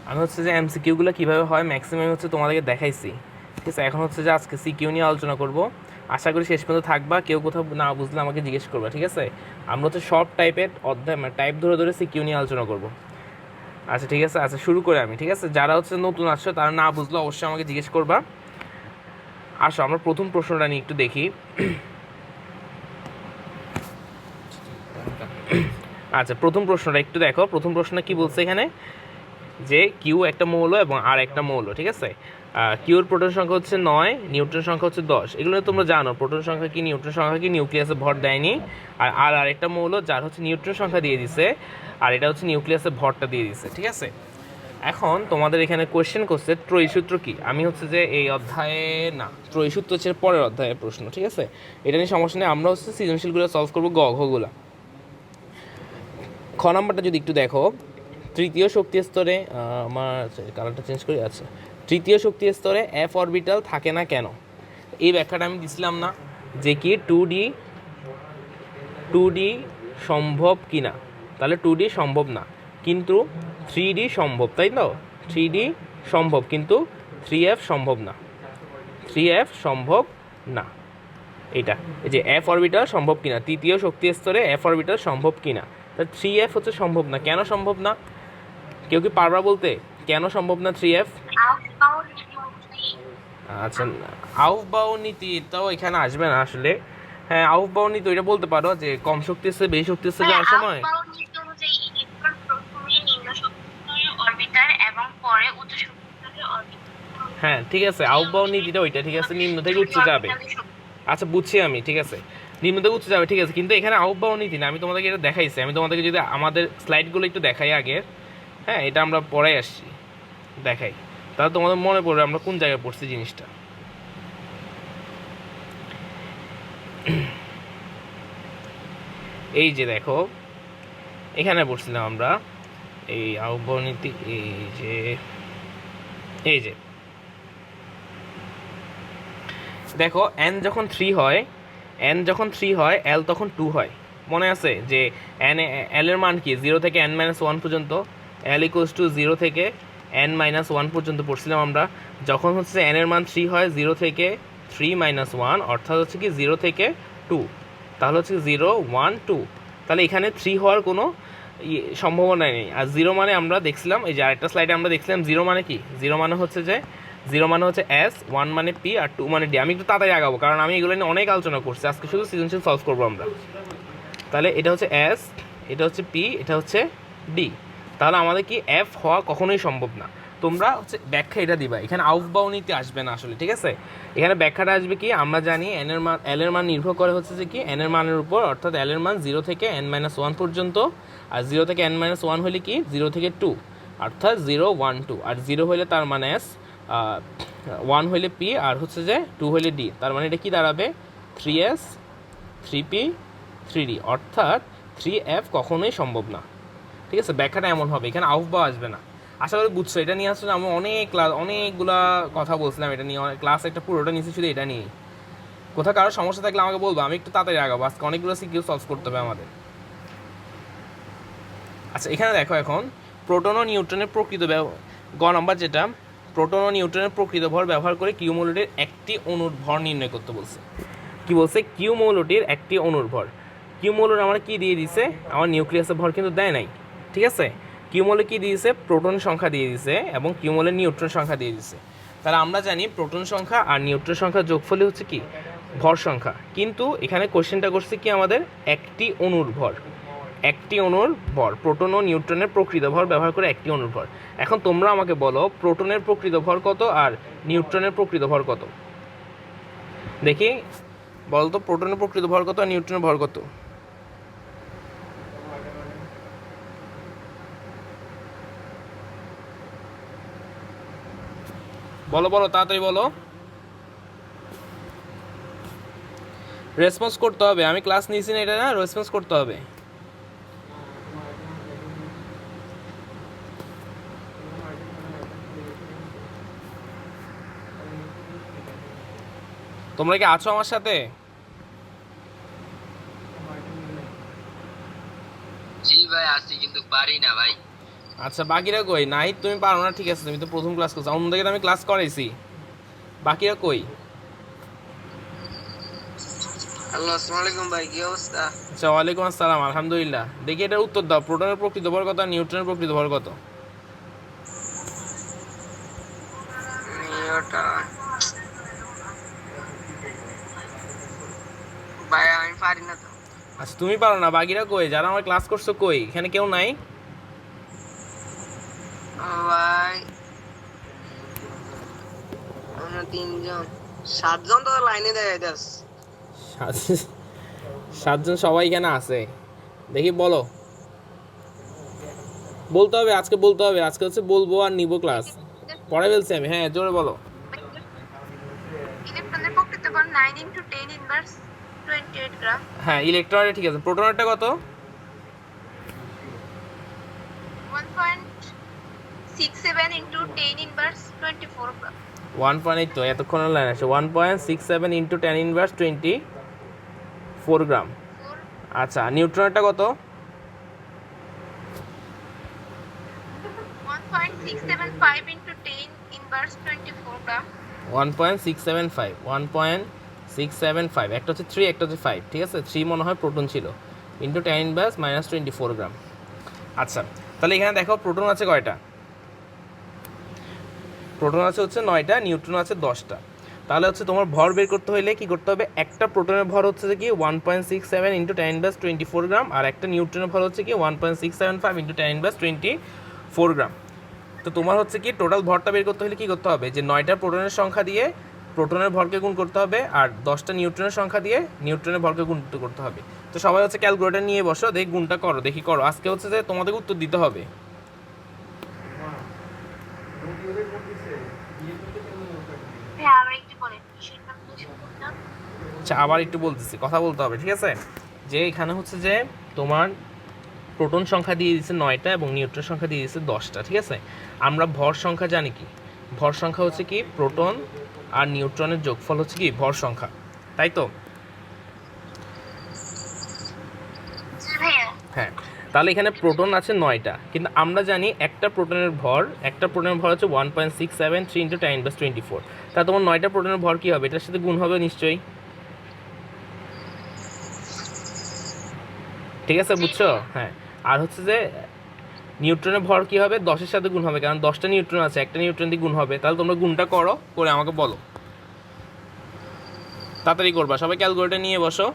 আমি হচ্ছে যে এমসিকিউগুলো কীভাবে হয় ম্যাক্সিমাম হচ্ছে তোমাদেরকে দেখাইছি, ঠিক আছে। এখন হচ্ছে যে আজকে সিকিউ নিয়ে আলোচনা করব। আশা করি শেষ পর্যন্ত থাকবা, কেউ কোথাও না বুঝলে আমাকে জিজ্ঞেস করবা, ঠিক আছে। আমরা হচ্ছে শর্ট টাইপের অধ্যায় মানে টাইপ ধরে ধরে সিকিউ নিয়ে আলোচনা করব। আচ্ছা ঠিক আছে, আচ্ছা শুরু করে আমি, ঠিক আছে। যারা হচ্ছে নতুন আসছো তারা না বুঝলে অবশ্যই আমাকে জিজ্ঞেস করবা। আসো আমরা প্রথম প্রশ্নটা নিয়ে একটু দেখি। আচ্ছা প্রথম প্রশ্নটা একটু দেখো। প্রথম প্রশ্নটা কি বলছে এখানে, যে কিউ একটা মৌল এবং আর একটা মৌল, ঠিক আছে। কিউর প্রোটন সংখ্যা হচ্ছে 9, নিউট্রন সংখ্যা হচ্ছে 10। এগুলো তোমরা জানো, প্রোটন সংখ্যা কি নিউট্রন সংখ্যা কি নিউক্লিয়াসে ভর দেয়নি। আর আরেকটা মৌল যার হচ্ছে নিউট্রন সংখ্যা দিয়ে দিছে, আর এটা হচ্ছে নিউক্লিয়াসে ভরটা দিয়ে দিছে, ঠিক আছে। এখন তোমাদের এখানে কোয়েশ্চেন করছে ত্রয়ী সূত্র কি। আমি হচ্ছে যে এই অধ্যায়ে না, ত্রয়ী সূত্র হচ্ছে পরের অধ্যায়ের প্রশ্ন, ঠিক আছে। এটা নিয়ে সমস্যা নেই, আমরা হচ্ছে সৃজনশীলগুলো সলভ করবো, ঘগুলা। খ নাম্বারটা যদি একটু দেখো, তৃতীয় শক্তি স্তরে আমার কালারটা চেঞ্জ করে আছে, তৃতীয় শক্তি স্তরে এফ অরবিটাল থাকে না কেন। এই ব্যাখ্যাটা আমি দিছিলাম না, যে কি টু ডি সম্ভব কি না। তাহলে 2D সম্ভব না, কিন্তু 3D সম্ভব, তাই তো। 3D সম্ভব কিন্তু 3F সম্ভব না, 3F সম্ভব না। এটা এই যে এফ অরবিটাল সম্ভব কিনা, তৃতীয় শক্তি স্তরে এফ অরবিটাল সম্ভব কিনা। তাহলে 3F হচ্ছে সম্ভব না। কেন সম্ভব না, কেউ কি পারবা বলতে কেন সম্ভব না 3F? আচ্ছা, আউফবাউ নীতি তাও এখানে আসবে না আসলে। হ্যাঁ আউফবাউ নীতি ওইটা বলতে পারো, যে কম শক্তি আছে বেশি শক্তি আছে যাওয়ার সময়। হ্যাঁ ঠিক আছে, আউফবাউ নীতিটা ওইটা, ঠিক আছে, নিম্ন থেকে উচ্চ যাবে। আচ্ছা বুঝছি আমি, ঠিক আছে, নিম্ন থেকে উচ্চ যাবে, ঠিক আছে। কিন্তু এখানে আউফবাউ নীতি না, আমি তোমাদেরকে এটা দেখাইছি। আমি তোমাদেরকে যদি আমাদের স্লাইডগুলো একটু দেখাই আগে, হ্যাঁ এটা আমরা পরে আসছি, দেখাই, তাহলে তোমাদের মনে পড়বে আমরা কোন জায়গায় পড়ছি জিনিসটা। এই যে দেখো এখানে পড়ছিলাম আমরা এই আউফবাউ নীতি, এই যে দেখো এন যখন 3 হয়, এল তখন 2 হয়। মনে আছে যে এল এর মান কি 0 থেকে n-1 পর্যন্ত, এল ইকুয়ালস টু 0 থেকে n-1 পর্যন্ত পড়ছিলাম আমরা। যখন হচ্ছে এন এর মান 3 হয়, 0 থেকে 3-1, অর্থাৎ হচ্ছে কি 0 থেকে 2, তাহলে হচ্ছে 0 1 2। তাহলে এখানে 3 হওয়ার কোনো সম্ভাবনা নেই। আর 0 মানে আমরা দেখছিলাম, এই যে আরেকটা স্লাইডে আমরা দেখছিলাম 0 মানে কি, 0 মানে হচ্ছে যে 0 মানে হচ্ছে এস, 1 মানে পি, আর 2 মানে ডি। আমি একটু তাড়াতাড়ি আগাবো কারণ আমি এগুলো নিয়ে অনেক আলোচনা করছি, আজকে শুধু সৃজনশীল সলভ করবো আমরা। তাহলে এটা হচ্ছে এস, এটা হচ্ছে পি, এটা হচ্ছে ডি। তাহলে আমাদের কি এফ হওয়া কখনোই সম্ভব না। তোমরা হচ্ছে ব্যাখ্যা এটা দিবা, এখানে আউফবাউ নীতি আসবে না আসলে, ঠিক আছে। এখানে ব্যাখ্যাটা আসবে কি, আমরা জানি এন এর মান, এল এর মান নির্ভর করে হচ্ছে যে কি এন এর মানের উপর, অর্থাৎ এল এর মান 0 থেকে n-1 পর্যন্ত। আর 0 থেকে n-1 হলে কি 0 থেকে 2, অর্থাৎ 0 1 2। আর 0 হলে তার মানে এস, 1 হইলে পি, আর হচ্ছে যে 2 হইলে ডি। তার মানে এটা কি দাঁড়াবে 3s 3p 3d, অর্থাৎ 3F কখনোই সম্ভব না, ঠিক আছে। ব্যাখ্যাটা এমন হবে, এখানে আউফবাউ আসবে না। আশা করি বুঝছো। এটা নিয়ে আসলে আমি অনেকগুলা কথা বলছিলাম, এটা নিয়ে ক্লাস একটা পুরোটা নিচে শুধু এটা নিয়ে। কোথাও কারো সমস্যা থাকলে আমাকে বলবো, আমি একটু তাড়াতাড়ি আগাবো, আজকে অনেকগুলো সিকিউ সলভ করতে হবে আমাদের। আচ্ছা এখানে দেখো, এখন প্রোটন ও নিউট্রনের প্রকৃত গ নাম্বার যেটা, প্রোটন ও নিউট্রনের প্রকৃত ভর ব্যবহার করে কিউ মৌলটির একটি অণুর ভর নির্ণয় করতে বলছে। কি বলছে, কিউ মৌলটির একটি অণুর ভর। কিউ মৌলর আমার কি দিয়ে দিছে, আমার নিউক্লিয়াসের ভর কিন্তু দেয় নাই, ঠিক আছে। কিউ মৌলে কি দিয়েছে, প্রোটন সংখ্যা দিয়ে দিছে, এবং কিউ মৌলের নিউট্রন সংখ্যা দিয়ে দিছে। তাহলে আমরা জানি প্রোটন সংখ্যা আর নিউট্রন সংখ্যা যোগফলে হচ্ছে কি ভর সংখ্যা। কিন্তু এখানে কোশ্চেনটা করছে কি আমাদের একটি অণুর ভর, একটি অণুর ভর, প্রোটন ও নিউট্রনের প্রকৃত ভর ব্যবহার করে একটি অণুর ভর। এখন তোমরা আমাকে বলো প্রোটনের প্রকৃত ভর কত আর নিউট্রনের প্রকৃত ভর কত। দেখি বলতো, প্রোটনের প্রকৃত ভর কত আর নিউট্রনের ভর কত। বলো বলো তাড়াতাড়ি বলো, রেসপন্স করতে হবে। আমি ক্লাস নিয়েছি না, এটা না, রেসপন্স করতে হবে। তোমরা কি আছো আমার সাথে? জি ভাই আছি, কিন্তু পারি না ভাই। আচ্ছা বাকিরা কই? নাই তুমি পারো না, ঠিক আছে, তুমি তো প্রথম ক্লাস করছো, অন্যদিকে তো আমি ক্লাস করাইছি। বাকিরা কই? হ্যালো, আসসালামু আলাইকুম ভাই, কি অবস্থা? আচ্ছা ওয়ালাইকুম আসসালাম, আলহামদুলিল্লাহ। দেখি এটার উত্তর দাও, প্রোটনের প্রকৃত ভর কত আর নিউট্রনের প্রকৃত ভর কত? ওটা ভাই আমি পারি না তো। আচ্ছা তুমি পারো না, বাকিরা কই? যারা আমার ক্লাস করছো কই? এখানে কেউ নাই? ভাই আমরা তিনজন, সাতজন তো লাইনে দেয় দাস। সাত- সাতজন সবাই এখানে আছে। দেখি বলো, বলতে হবে আজকে, বলতে হবে আজকে, হচ্ছে বলবো আর নিবো ক্লাস। পড়ে ফেলছি আমি, হ্যাঁ জোরে বলো। ইলেকট্রনের প্রকৃত ভর 9 × 10 ইনভার্স 28 গ্রাম। হ্যাঁ ইলেকট্রনের ঠিক আছে, প্রোটনেরটা কত? 1.67 × 10 ইনভার্স 24 গ্রাম। 1.8, তো এতক্ষণ লাইন আছে, 1.67 ইন্টু 10 ইনভার্স 24 গ্রাম। 4 আচ্ছা নিউট্রনেরটা কত? 1.675 × 10 ইনভার্স 24 গ্রাম। 1.675, 1.675, একটা হচ্ছে 3, একটা হচ্ছে 5, ঠিক আছে, 3 মনে হয় প্রোটন ছিল, ইন্টু 10 ইনভার্স -24 গ্রাম। আচ্ছা তাহলে এখানে দেখো প্রোটন আছে কয়টা? প্রোটন আছে হচ্ছে 9টা, নিউট্রন আছে 10টা। তাহলে হচ্ছে তোমার ভর বের করতে হলে কি করতে হবে? একটা প্রোটনের ভর হচ্ছে কি 1.67 ইন্টু 10 ইনভার্স 24 গ্রাম, আর একটা নিউট্রনের ভর হচ্ছে কি 1.675 ইন্টু 10 ইনভার্স 24 গ্রাম। তো তোমার হচ্ছে কি টোটাল ভরটা বের করতে হলে কি করতে হবে? যে 9টা প্রোটনের সংখ্যা দিয়ে প্রোটনের ভরকে গুণ করতে হবে, আর 10টা নিউট্রনের সংখ্যা দিয়ে নিউট্রনের ভরকে গুণ করতে হবে। তো সবাই হচ্ছে ক্যালকুলেটর নিয়ে বসো, দেখি গুণটা করো, দেখি করো। আজকে হচ্ছে যে তোমাদের উত্তর দিতে হবে। হ্যাঁ আবার একটু বলেন বিষয়টা বুঝে বললাম। আচ্ছা আবার একটু বলতেছি, কথা বলতে হবে, ঠিক আছে? যে এখানে হচ্ছে যে তোমার প্রোটন সংখ্যা দিয়ে দিচ্ছে 9টা এবং নিউট্রন সংখ্যা দিয়ে দিচ্ছে 10টা, ঠিক আছে? আমরা ভর সংখ্যা জানি কি? ভর সংখ্যা হচ্ছে কি প্রোটন আর নিউট্রনের যোগফল হচ্ছে কি ভর সংখ্যা, তাই তো? জি ভাইয়া। হ্যাঁ, তাহলে এখানে প্রোটন আছে 9টা, কিন্তু আমরা জানি একটা প্রোটনের ভর হচ্ছে 1.673 ইন্টু 10 ইনভার্স 24। তা তোমার 9টা প্রোটনের ভর কী হবে? এটার সাথে গুণ হবে নিশ্চয়ই, ঠিক আছে, বুঝছো? হ্যাঁ, আর হচ্ছে যে নিউট্রনের ভর কী হবে? 10-এর সাথে গুণ হবে, কারণ 10টা নিউট্রন আছে, একটা নিউট্রন দিয়ে গুণ হবে। তাহলে তোমরা গুণটা করো, করে আমাকে বলো, তাড়াতাড়ি করবা, সবাই ক্যালকুলেটর নিয়ে বসো।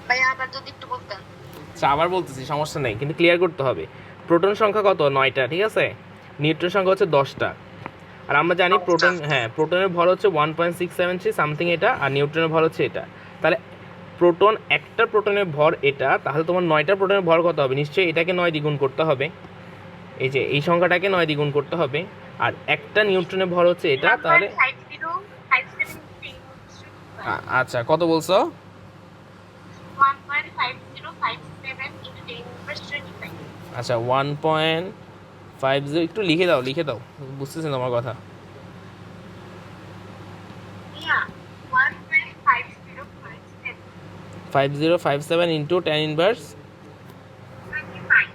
ভাইয়া আবার যদি একটু বলতেন। আচ্ছা আবার বলতেছি, সমস্যা নেই, কিন্তু ক্লিয়ার করতে হবে। প্রোটন সংখ্যা কত? 9টা, ঠিক আছে। নিউট্রন সংখ্যা হচ্ছে 10টা। আর আমরা জানি প্রোটন, হ্যাঁ প্রোটনের ভর হচ্ছে 1.673 সামথিং এটা, আর নিউট্রনের ভর হচ্ছে এটা। তাহলে প্রোটন, একটা প্রোটনের ভর এটা, তাহলে তোমার 9টা প্রোটনের ভর কত হবে? নিশ্চয়ই এটাকে 9 দ্বিগুণ করতে হবে, এই যে এই সংখ্যাটাকে 9 দ্বিগুণ করতে হবে। আর একটা নিউট্রনের ভর হচ্ছে এটা, তাহলে 1.5057 আচ্ছা কত বলছো? 1.5057 × 10 ইনভার্স 25। আচ্ছা 1.50, একটু লিখে দাও, লিখে দাও, বুঝতেছি তোমার কথা। ভাইয়া 1.5057 5057 ইন্টু 10 ইনভার্স 25।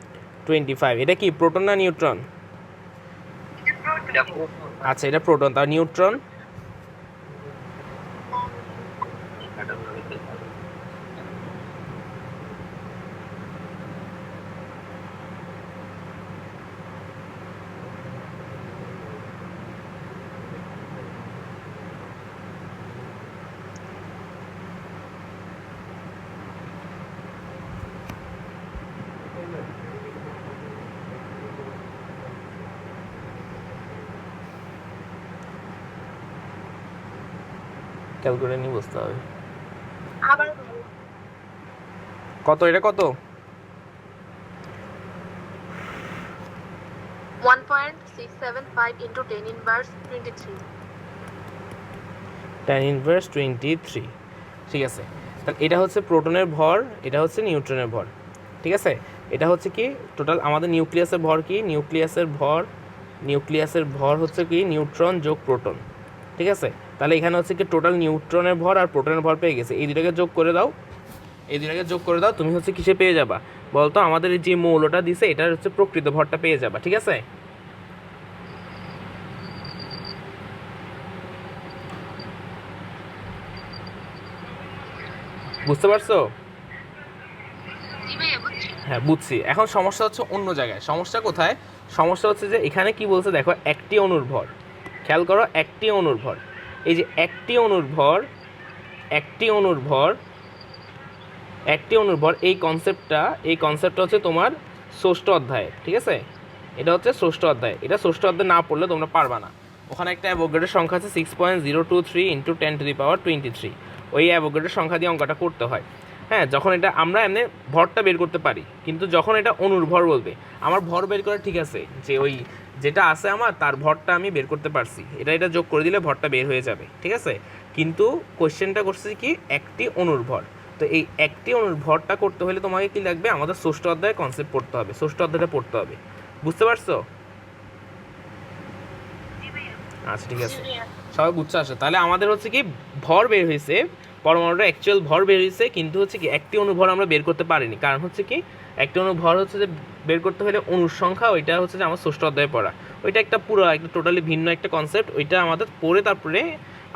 25, এটা কি প্রোটন না নিউট্রন? এটা প্রোটন। আচ্ছা এটা প্রোটন, তার নিউট্রন ক্যালকুলেটর নিয়ে বুঝতে হবে। আবার কত এটা কত? 1.675 × 10 ইনভার্স 23। 10 ইনভার্স 23, ঠিক আছে। তাহলে এটা হচ্ছে প্রোটনের ভর, এটা হচ্ছে নিউট্রনের ভর, ঠিক আছে। এটা হচ্ছে কি টোটাল আমাদের নিউক্লিয়াসের ভর কি, নিউক্লিয়াসের ভর হচ্ছে কি নিউট্রন যোগ প্রোটন, ঠিক আছে। তাহলে এখানে হচ্ছে কি টোটাল নিউট্রনের ভর আর প্রোটনের ভর পেয়ে গেছে, এই দুটাকে যোগ করে দাও, তুমি হচ্ছে কিসে পেয়ে যাবা বলতো, আমাদের যে মৌলটা দিছে এটার হচ্ছে প্রকৃত ভরটা পেয়ে যাবা, ঠিক আছে। বুঝতে পারছো? জি ভাইয়া বুঝছি। হ্যাঁ বুঝছি। এখন সমস্যা হচ্ছে অন্য জায়গায়। সমস্যা কোথায়? সমস্যা হচ্ছে যে এখানে কি বলছে দেখো, একটি অণুর ভর, খেয়াল করো, একটি অণুর ভর, এই যে একটি অণুর ভর এই কনসেপ্টটা হচ্ছে তোমার ষষ্ঠ অধ্যায়ে, ঠিক আছে। এটা হচ্ছে ষষ্ঠ অধ্যায়, এটা ষষ্ঠ অধ্যায় না পড়লে তোমরা পারবা না। ওখানে একটা অ্যাভোগাড্রোর সংখ্যা আছে 6.023 × 10⁻23, ওই অ্যাভোগাড্রোর সংখ্যা দিয়ে অঙ্কটা করতে হয়। হ্যাঁ, যখন এটা আমরা এমনি ভরটা বের করতে পারি, কিন্তু যখন এটা অণুর ভর বলবে, আমার ভর বের করা ঠিক আছে, যে ওই যেটা আছে আমার তার ভরটা আমি বের করতে পারছি, এটা যোগ করে দিলে ভরটা বের হয়ে যাবে, ঠিক আছে। কিন্তু কোশ্চেনটা করছে কি একটি অণুর ভর, তো এই একটি অণুর ভরটা করতে হলে তোমাকে কি লাগবে, আমাদের ষষ্ঠ অধ্যায়ে কনসেপ্ট পড়তে হবে, ষষ্ঠ অধ্যায়টা পড়তে হবে। বুঝতে পারছো? জি ভাইয়া। আচ্ছা ঠিক আছে, জি ভাইয়া। সবাই বুঝতে আসে। তাহলে আমাদের হচ্ছে কি ভর বের হয়েছে, পরমাণুটা অ্যাকচুয়াল ভর বের হয়েছে, কিন্তু হচ্ছে কি একটি অণুভর আমরা বের করতে পারিনি, কারণ হচ্ছে কি একটি অণুভর হচ্ছে যে বের করতে হলে অণুর সংখ্যা, ওইটা হচ্ছে যে আমার ষষ্ঠ অধ্যায়ে পড়া, ওইটা একটা পুরো একটা টোটালি ভিন্ন একটা কনসেপ্ট, ওইটা আমাদের পড়ে তারপরে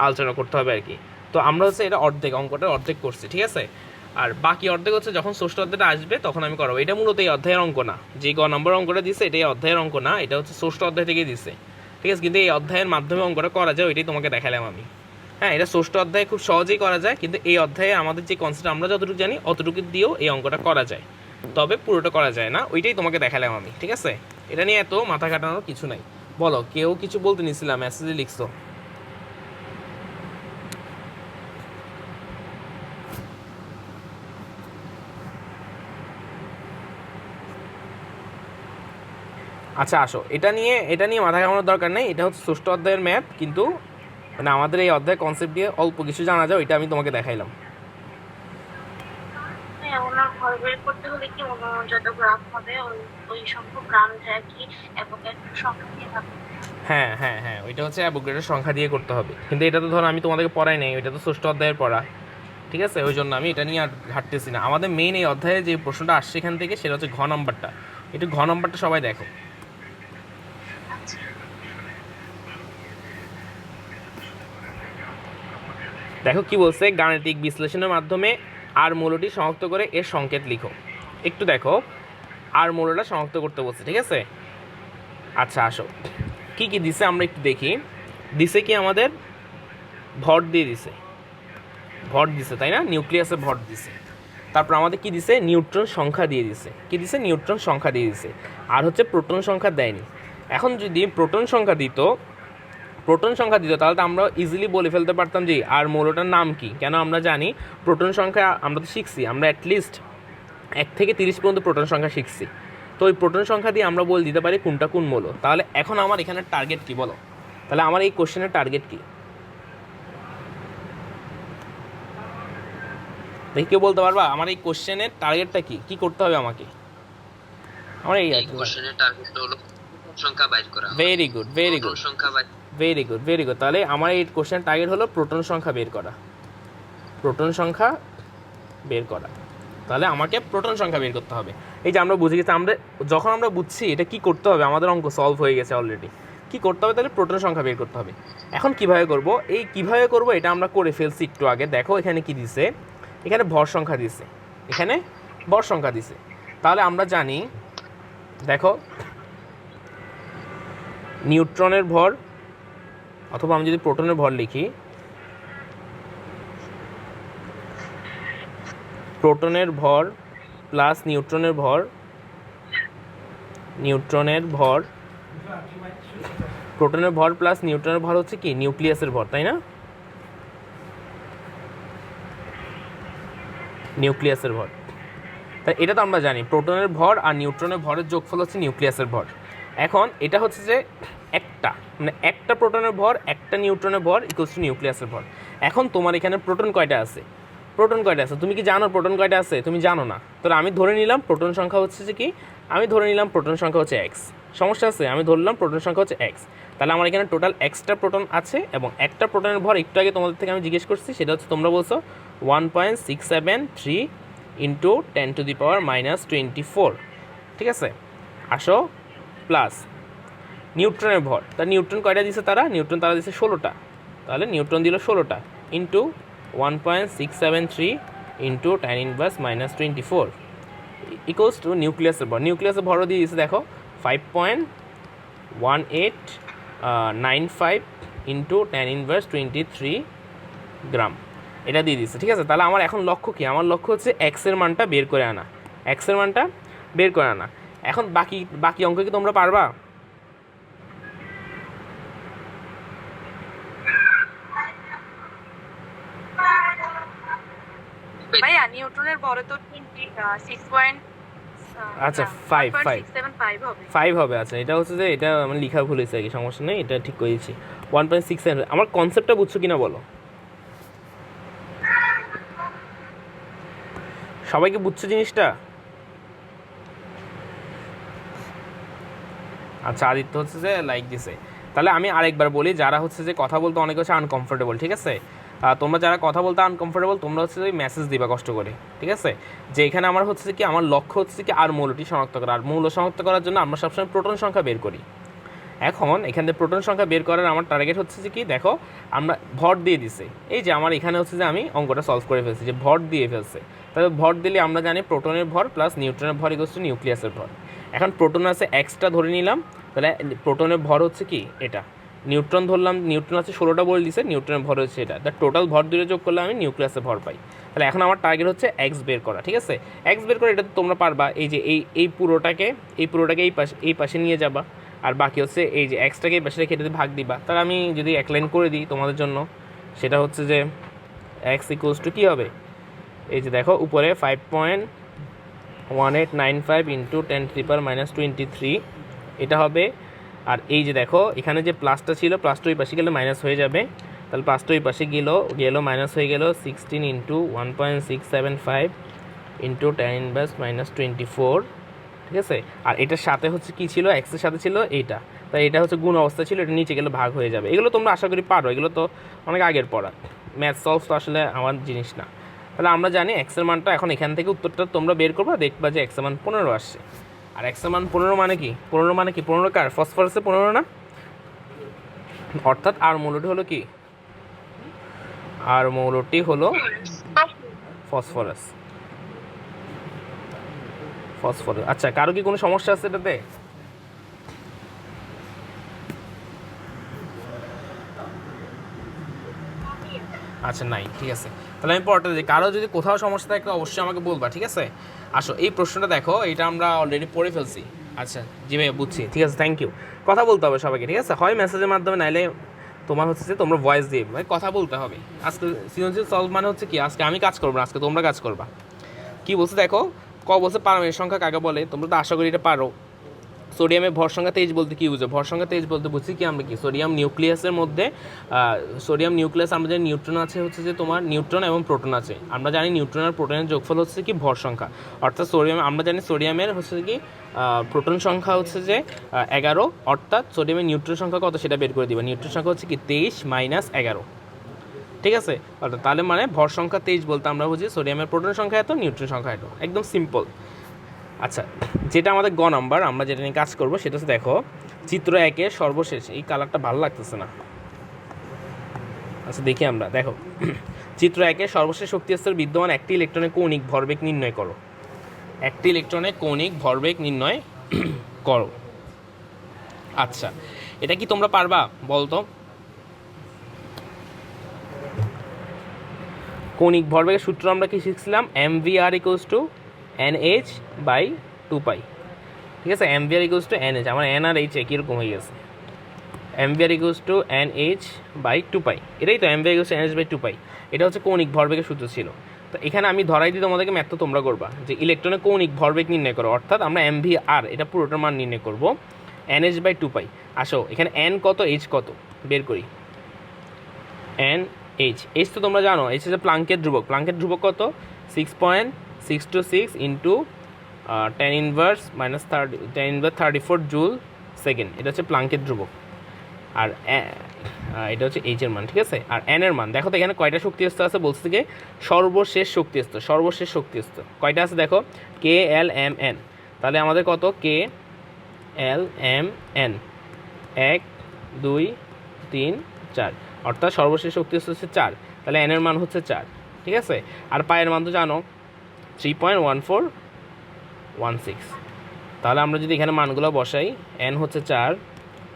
আলোচনা করতে হবে আর কি। তো আমরা হচ্ছে এটা অর্ধেক, অঙ্কটা অর্ধেক করছি, ঠিক আছে। আর বাকি অর্ধেক হচ্ছে যখন ষষ্ঠ অধ্যায়টা আসবে তখন আমি করাবো। এটা মূলত এই অধ্যায়ের অঙ্ক না, যে গ নম্বর অঙ্কটা দিছে এটা এই অধ্যায়ের অঙ্ক না, এটা হচ্ছে ষষ্ঠ অধ্যায় থেকে দিছে, ঠিক আছে। কিন্তু এই অধ্যায়ের মাধ্যমে অঙ্কটা করা যায়, ওইটাই তোমাকে দেখালাম আমি। হ্যাঁ, এটা ষষ্ঠ অধ্যায়ে খুব সহজেই করা যায়, কিন্তু এই অধ্যায়ে আমাদের যে কনসেপ্ট আমরা যতটুকু জানি অতটুকু দিয়েও এই অঙ্কটা করা যায়, তবে পুরোটা করা যায় না, ওইটাই তোমাকে দেখালাম আমি, ঠিক আছে। এটা নিয়ে এত মাথা কাটানোর কিছু নাই। বলো, কেউ কিছু বলতে নিছিলাম, মেসেজে লিখছো? আচ্ছা আসো, এটা নিয়ে মাথা ঘামানোর দরকার নেই, এটা হচ্ছে ষষ্ঠ অধ্যায়ের ম্যাথ, কিন্তু মানে আমাদের এই অধ্যায় কনসেপ্ট দিয়ে অল্প কিছু জানা যায়, ওইটা আমি তোমাকে দেখাইলাম। হ্যাঁ, ওনার ভর বের করতে হলে কি যত গ্রাম হবে ওই সংখ্যক গ্রাম যা কি অ্যাভোগাড্রোর সংখ্যা দিয়ে ভাগ করতে হবে। হ্যাঁ হ্যাঁ হ্যাঁ, ওইটা হচ্ছে অ্যাভোগাড্রোর সংখ্যা দিয়ে করতে হবে, কিন্তু এটা তো ধরো আমি তোমাদেরকে পড়াই নাই, ওইটা তো ষষ্ঠ অধ্যায়ের পড়া, ঠিক আছে। ওই জন্য আমি এটা নিয়ে আর ঘাটতেছি না। আমাদের মেইন এই অধ্যায়ে যে প্রশ্নটা আসছে এখান থেকে, সেটা হচ্ছে ঘ নম্বরটা, একটু ঘ নম্বরটা সবাই দেখো। আচ্ছা। দেখো কি বলছে, গাণিতিক বিশ্লেষণের মাধ্যমে আর মৌলটি শনাক্ত করে এর সংকেত লিখো। একটু দেখো, আর মৌলটা শনাক্ত করতে বলছে, ঠিক আছে। আচ্ছা আসো, কি কি দিছে আমরা একটু দেখি। দিছে কি আমাদের ভর দিয়ে দিছে, ভর দিছে তাই না, নিউক্লিয়াসে ভর দিছে। তারপর আমাদের কি দিছে, নিউট্রন সংখ্যা দিয়ে দিছে, কি দিছে, নিউট্রন সংখ্যা দিয়ে দিছে। আর হচ্ছে প্রোটন সংখ্যা দেয়নি। এখন যদি প্রোটন সংখ্যা দিত তাহলে তো আমরা ইজিলি বলে ফেলতে পারতাম যে আর মৌলটার নাম কি। কেন, আমরা জানি প্রোটন সংখ্যা, আমরা তো শিখছি, আমরা অ্যাটলিস্ট 1 থেকে 30 পর্যন্ত প্রোটন সংখ্যা শিখছি, তো ওই প্রোটন সংখ্যা দিয়ে আমরা বলে দিতে পারি কোনটা কোন মৌল। তাহলে এখন আমার এখানে টার্গেট কি বলো, তাহলে আমার এই কোশ্চেনের টার্গেট কি, দেখি কেউ বলতে পারবা আমার এই কোশ্চেনের টার্গেটটা কি, কি করতে হবে আমাকে? আমার এই কোশ্চেনের টার্গেট হলো সংখ্যা বাইর করা। ভেরি গুড, ভেরি গুড, সংখ্যা বাইর। Very good, very good. তাহলে আমার এই কোশ্চেন টার্গেট হলো প্রোটন সংখ্যা বের করা, প্রোটন সংখ্যা বের করা। তাহলে আমাকে প্রোটন সংখ্যা বের করতে হবে। এই যে আমরা বুঝে গেছি, যখন আমরা বুঝছি এটা কি করতে হবে, আমাদের অঙ্ক সলভ হয়ে গেছে অলরেডি, কি করতে হবে, তাহলে প্রোটন সংখ্যা বের করতে হবে। এখন কিভাবে করব, এই কিভাবে করব এটা আমরা করে ফেলছি একটু আগে। দেখো এখানে কি দিছে, এখানে ভর সংখ্যা দিছে, এখানে ভর সংখ্যা দিছে। তাহলে আমরা জানি, দেখো নিউট্রনের ভর, অথবা আমি যদি প্রোটনের ভর লিখি, প্রোটনের ভর প্লাস নিউট্রনের ভর, প্রোটনের ভর প্লাস নিউট্রনের ভর হচ্ছে কি নিউক্লিয়াসের ভর, তাই না, নিউক্লিয়াসের ভর। তাই এটা তো আমরা জানি, প্রোটনের ভর আর নিউট্রনের ভরের যোগফল হচ্ছে নিউক্লিয়াসের ভর। এখন এটা হচ্ছে যে একটা প্রোটনের ভর একটা নিউট্রনের ভর ইকুয়ালস টু নিউক্লিয়াসের ভর। এখন তোমার এখানে প্রোটন কয়টা আছে, প্রোটন কয়টা আছে? তুমি কি জানো প্রোটন কয়টা আছে? তুমি জানো না। তো আমি ধরে নিলাম প্রোটন সংখ্যা হচ্ছে যে কি, আমি ধরে নিলাম প্রোটন সংখ্যা হচ্ছে এক্স। সমস্যা আছে? আমি ধরলাম প্রোটন সংখ্যা হচ্ছে এক্স। তাহলে আমার এখানে টোটাল এক্সটা প্রোটন আছে এবং একটা প্রোটনের ভর একটু আগে তোমাদের থেকে আমি জিজ্ঞেস করছি, সেটা হচ্ছে তোমরা বলছো 1.673 ইন্টু 10⁻⁻²4। ঠিক আছে, আসো প্লাস নিউট্রনের ভর। তা নিউট্রন কয়টা দিছে তারা? নিউট্রন তারা দিছে 16টা। তাহলে নিউট্রন দিল 16টা ইন্টু 1.673 ইন্টু 10⁻⁻² ইকুয়ালস টু নিউক্লিয়াসের ভর। নিউক্লিয়াসের ভরও দিয়ে দিচ্ছে দেখো 5.1895 ইন্টু 10⁻23 গ্রাম, এটা দিয়ে দিচ্ছে। ঠিক আছে, তাহলে আমার এখন লক্ষ্য কি? আমার লক্ষ্য হচ্ছে এক্সের মানটা বের করে আনা, এক্সের মানটা বের করে আনা। এখন বাকি অঙ্ক কি তোমরা পারবা? ভাইয়া নিউটনের বড় তো 6. আচ্ছা, 5 হবে। 5 হবে। আচ্ছা, এটা হচ্ছে যে এটা আমার লেখা ভুল হয়েছে আর কি, সমস্যা নেই, এটা ঠিক করে দিচ্ছি। 1.6। আমার কনসেপ্টটা বুঝছো কিনা বলো? সবাইকে বুঝছো জিনিসটা? আচ্ছা, আদিত্য হচ্ছে যে লাইক দিছে। তাহলে আমি আরেকবার বলি, যারা হচ্ছে যে কথা বলতে অনেক হচ্ছে আনকমফোর্টেবল, ঠিক আছে, তোমরা যারা কথা বলতে আনকমফোর্টেবল, তোমরা হচ্ছে যে মেসেজ দিবা কষ্ট করে। ঠিক আছে, যে এখানে আমার হচ্ছে কি, আমার লক্ষ্য হচ্ছে কি আর মৌলটি শনাক্ত করা। আর মৌল শনাক্ত করার জন্য আমরা সবসময় প্রোটন সংখ্যা বের করি। এখন এখানে প্রোটন সংখ্যা বের করার আমার টার্গেট হচ্ছে যে কি, দেখো আমরা ভর দিয়ে দিছে, এই যে আমার এখানে হচ্ছে যে আমি অঙ্কটা সলভ করে ফেলছি, যে ভর দিয়ে ফেলছে। তাহলে ভর দিলে আমরা জানি প্রোটনের ভর প্লাস নিউট্রনের ভর ইকুয়ালস টু নিউক্লিয়াসের ভর। এখন প্রোটন আছে এক্সটা ধরে নিলাম, তাহলে প্রোটনের ভর হচ্ছে কি এটা, নিউট্রন ধরলাম, নিউট্রন আছে 16টা বলে দিছে, নিউট্রনের ভর হচ্ছে এটা। তার টোটাল ভর দুটো যোগ করলে আমি নিউক্লিয়াসের ভর পাই। তাহলে এখন আমার টার্গেট হচ্ছে এক্স বের করা। ঠিক আছে, এক্স বের করে এটা তো তোমরা পারবা, এই যে এই পুরোটাকে এই পাশে নিয়ে যাবা, আর বাকি হচ্ছে এই যে এক্সটাকে এই পাশে রেখে এটাতে ভাগ দিবা। তাহলে আমি যদি এক লাইন করে দিই তোমাদের জন্য, সেটা হচ্ছে যে এক্স ইকুয়ালস টু কী হবে, এই যে দেখো উপরে 5.1895 ইন্টু 10⁻⁻23 এটা হবে। আর এই যে দেখো এখানে যে প্লাসটা ছিল, প্লাসটা ওই পাশে গেলে মাইনাস হয়ে যাবে, তাহলে প্লাসটা ওই পাশে গেল মাইনাস হয়ে গেল 16 ইন্টু 1.675 ইন্টু 10⁻⁻24। ঠিক আছে, আর এটার সাথে হচ্ছে কি ছিল, এক্সের সাথে ছিল এইটা, তাই এটা হচ্ছে গুণ অবস্থা ছিল, এটা নিচে গেলে ভাগ হয়ে যাবে। এগুলো তোমরা আশা করি পারো, এগুলো তো অনেক আগের পড়া, ম্যাথ সলভ তো আসলে আমার জিনিস না। তাহলে আমরা জানি এক্সের মানটা, এখন এখান থেকে উত্তরটা তোমরা বের করবা, দেখবা যে এক্সের মান 15 আসছে। আর এক্সের মান 15 মানে কি? 15 কার? ফসফরাসে 15 না, অর্থাৎ আর মৌলটি হলো কি, আর মৌলটি হলো ফসফরাস। আচ্ছা, কারো কি কোনো সমস্যা আছে এটাতে? আচ্ছা, নাই, ঠিক আছে। তাহলে আমি পরটা দিই, কারো যদি কোথাও সমস্যা থাকে অবশ্যই আমাকে বলবা। ঠিক আছে, আসো এই প্রশ্নটা দেখো, এটা আমরা অলরেডি পড়ে ফেলছি। আচ্ছা জি ভাইয়া, বুঝছি, ঠিক আছে, থ্যাংক ইউ। কথা বলতে হবে সবাইকে, ঠিক আছে, হয় মেসেজের মাধ্যমে, নাইলে তোমার হচ্ছে যে তোমরা ভয়েস দিয়ে মানে কথা বলতে হবে। আজকে সৃজনশীল সলভ মানে হচ্ছে কি, আজকে আমি কাজ করবো না, আজকে তোমরা কাজ করবা। কি বলছে দেখো, বলছে পারমাণবিক সংখ্যা কাকে বলে, তোমরা তো আশা করি এটা পারো। সোডিয়ামের ভর সংখ্যা 23 বলতে কী বুঝো? ভর সংখ্যা 23 বলতে বুঝছি কি আমরা, কি সোডিয়াম নিউক্লিয়াসের মধ্যে, সোডিয়াম নিউক্লিয়াস আমরা জানি নিউট্রন আছে, হচ্ছে যে তোমার নিউট্রন এবং প্রোটন আছে। আমরা জানি নিউট্রন আর প্রোটনের যোগফল হচ্ছে কি ভর সংখ্যা, অর্থাৎ সোডিয়াম, আমরা জানি সোডিয়ামের হচ্ছে কি প্রোটন সংখ্যা হচ্ছে যে 11, অর্থাৎ সোডিয়ামের নিউট্রন সংখ্যা কত সেটা বের করে দিবা। নিউট্রন সংখ্যা হচ্ছে কি 23 - 11। ঠিক আছে, অর্থাৎ তাহলে মানে ভর সংখ্যা 23 বলতে আমরা বুঝি সোডিয়ামের প্রোটন সংখ্যা এত, নিউট্রন সংখ্যা এত, একদম সিম্পল। আচ্ছা, যেটা আমাদের গ নাম্বার, আমরা যেটা নিয়ে কাজ করবো সেটা হচ্ছে দেখো চিত্র 1-এর সর্বশেষ, এই কালারটা ভালো লাগতেছে না। আচ্ছা দেখি আমরা, দেখো চিত্র 1-এর সর্বশেষ শক্তি স্তরে বিদ্যমান একটি ইলেকট্রনের কৌণিক ভরবেগ নির্ণয় করো। একটি ইলেকট্রনের কৌণিক ভরবেগ নির্ণয় করো। আচ্ছা, এটা কি তোমরা পারবা বলতো? কৌণিক ভরবেগের সূত্র আমরা কি শিখছিলাম? mvr = nh/2π। ঠিক আছে, mvr = nh, আমার n আর h একই রকম হয়ে গেছে। mvr = nh/2π, এটাই তো mvr = nh/2π। এটা হচ্ছে কৌণিক ভরবেগের সূত্র ছিল। তো এখানে আমি ধরাই দিই তোমাদেরকে, ম্যাথ তো তোমরা করবা, যে ইলেকট্রনের কৌণিক ভরবেগ নির্ণয় করো, অর্থাৎ আমরা mvr এটা পুরোটার মান নির্ণয় করব nh/2π। আসো এখানে n কত, h কত বের করি। n এইচ তো তোমরা জানো, এইচ হচ্ছে প্লাঙ্কের ধ্রুবক। প্লাঙ্কের ধ্রুবক কত? 6.626 ইন্টু 10⁻34 জুল সেকেন্ড, এটা হচ্ছে প্লাঙ্কের ধ্রুবক। আর এটা হচ্ছে এইচ এর মান, ঠিক আছে। আর এন এর মান দেখো তো এখানে কয়টা শক্তিস্তর আছে বলছে থেকে সর্বশেষ শক্তিস্তর, সর্বশেষ শক্তিস্তর কয়টা আছে দেখো, কে এল এম এন। তাহলে আমাদের কত? কে এল এম এন 1 2 3 4, অর্থাৎ সর্বশেষ শক্তিস্তর হচ্ছে 4। তাহলে এন এর মান হচ্ছে 4, ঠিক আছে। আর পায়ের মান তো জানো 3.1416। তাহলে আমরা যদি এখানে মানগুলো বসাই, এন হচ্ছে 4,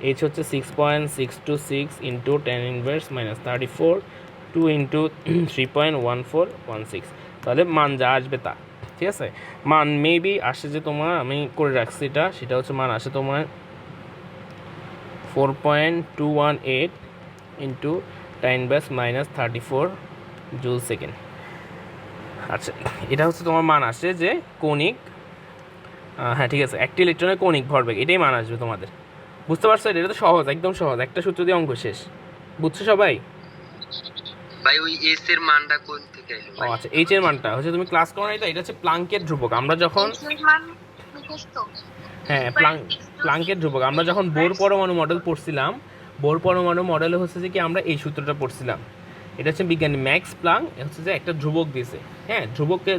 এইচ হচ্ছে 6.626 ইন্টু 10⁻34 2 ইন্টু 3.1416, তাহলে মান যা আসবে তা, ঠিক আছে। মান মেবি আসে যে তোমার, আমি করে রাখছি সেটা হচ্ছে মান আসে তোমার 4.218 ইন্টু 10⁻34 জুল সেকেন্ড। আচ্ছা, এটা হচ্ছে তোমার মান আসে যে কৌণিক, হ্যাঁ ঠিক আছে, একটি ইলেকট্রনের কৌণিক ভরবেগ, এটাই মান আসবে তোমাদের। বুঝতে পারছো? এটা তো সহজ, একদম সহজ, একটা সূত্র দিয়ে অঙ্ক শেষ। বুঝছো সবাই? ভাই ওই এস এর মানটা কোন থেকে এলো ও আচ্ছা, এইচ এর মানটা হচ্ছে তুমি ক্লাস করো নাই তো, এটা হচ্ছে প্লাঙ্কের ধ্রুবক। আমরা যখন হ্যাঁ প্লাঙ্কের ধ্রুবক, আমরা যখন বোর পরমাণু মডেল পড়ছিলাম, বোর পরমাণু মডেলে হচ্ছে যে কি আমরা এই সূত্রটা পড়ছিলাম। এটা হচ্ছে বিজ্ঞানী ম্যাক্স প্লাঙ্ক হচ্ছে যে একটা ধ্রুবক দিয়েছে। হ্যাঁ,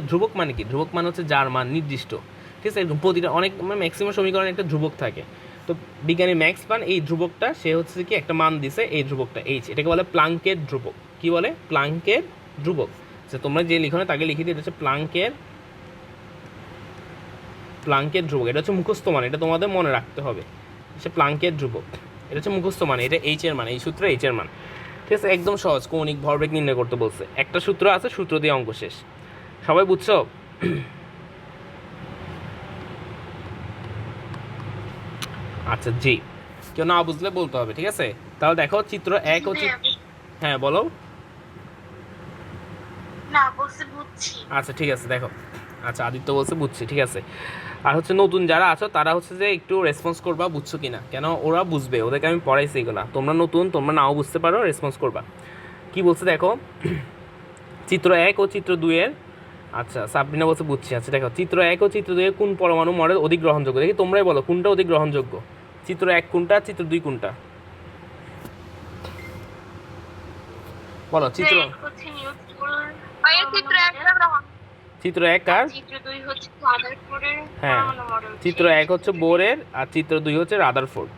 ধ্রুবক মানে কি? ধ্রুবক মানে হচ্ছে যার মান নির্দিষ্ট, ঠিক আছে। প্রতিটা অনেক ম্যাক্সিমাম সমীকরণে একটা ধ্রুবক থাকে। তো বিজ্ঞানী ম্যাক্স প্লাঙ্ক এই ধ্রুবকটা, সে হচ্ছে কি একটা মান দিছে, এই ধ্রুবকটা এইচ, এটাকে বলে প্লাঙ্কের ধ্রুবক। কি বলে? প্লাঙ্কের ধ্রুবক। যে তোমরা যে লিখো না তাকে লিখে দিই, এটা হচ্ছে প্লাঙ্কের ধ্রুবক। এটা হচ্ছে মুখস্থ মান, এটা তোমাদের মনে রাখতে হবে। সে প্লাঙ্কের ধ্রুবক, এটা হচ্ছে মুখস্থ মান, এটা এইচ এর মান, এই সূত্র এইচ এর মান, ঠিক আছে। একদম সহজ, কৌণিক ভরবেগ নির্ণয় করতে বলছে, একটা সূত্র আছে, সূত্র দিয়ে অঙ্ক শেষ। সবাই বুঝছো? আচ্ছা জি, কেউ না বুঝলে বলতে হবে, ঠিক আছে। তাহলে দেখো চিত্র 1 ও হ্যাঁ বলো। না বলছি বুঝছি। আচ্ছা ঠিক আছে, দেখো, আচ্ছা আদিত্য বলছে বুঝছি, ঠিক আছে। আর হচ্ছে নতুন যারা আছো তারা হচ্ছে যে একটু রেসপন্স করবা বুঝছো কিনা, কেন ওরা বুঝবে, ওদেরকে আমি পড়াইছি এগুলা। তোমরা নতুন, তোমরা নাও বুঝতে পারো, রেসপন্স করবা। কি বলছে দেখো, চিত্র 1 ও চিত্র 2 এর, আচ্ছা সাবরিনা বলছে বুঝছি। আচ্ছা দেখো, চিত্র 1 ও চিত্র 2 এর কোন পরমাণু মডেল অধিক গ্রহণযোগ্য? দেখি তোমরাই বলো কোনটা অধিক গ্রহণযোগ্য। চিত্র 1 কোনটা, চিত্র 2 কোনটা? বলো চিত্র। চিত্র 1 আর চিত্র 2 হচ্ছে রাদারফোর্ডের হ্যাঁ, পরমাণু মডেল। চিত্র 1 হচ্ছে বোরের, আর চিত্র 2 হচ্ছে রাদারফোর্ড,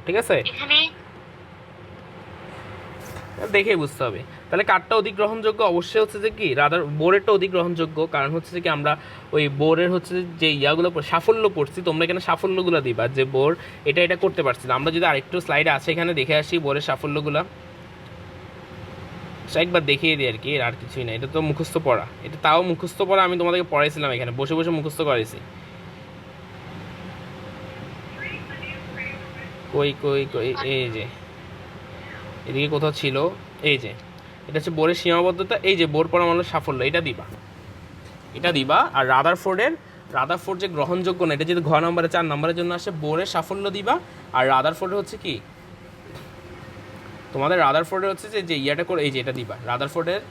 ঠিক আছে। এখানে দেখেই বুঝতে হবে। তাহলে কারটা অধিক গ্রহণযোগ্য? অবশ্যই হচ্ছে যে কি বোরেরটা অধিক গ্রহণযোগ্য, কারণ হচ্ছে যে কি আমরা ওই বোরের হচ্ছে যে ইয়াগুলো সাফল্য পড়ছি, তোমরা এখানে সাফল্যগুলো দিবা যে বোর এটা করতে পারছিল। আমরা যদি আরেকটু স্লাইড আছে এখানে দেখে আসি বোরের সাফল্যগুলো, একবার দেখিয়ে দিই আর কি, আর কিছুই না। এটা তো মুখস্থ পড়া, এটা তাও মুখস্থ পড়া, আমি তোমাদেরকে পড়াইছিলাম এখানে বসে বসে মুখস্থ করাইছি। কই কই কই, এই যে এদিকে কোথাও ছিল, এই যে এটা হচ্ছে বোরের সীমাবদ্ধতা, এই যে বোর পরমাণুর সাফল্য, এটা দিবা। আর রাদারফোর্ড যে গ্রহণযোগ্য না, এটা যদি ঘ নম্বরে 4 নম্বরের জন্য আসে, বোরের সাফল্য দিবা। আর রাদারফোর্ডের হচ্ছে কি, তোমাদের রাদারফোর্ডের হচ্ছে যে ইয়াটা করে, এই যে এটা দিবা। রাদারফোর্ডের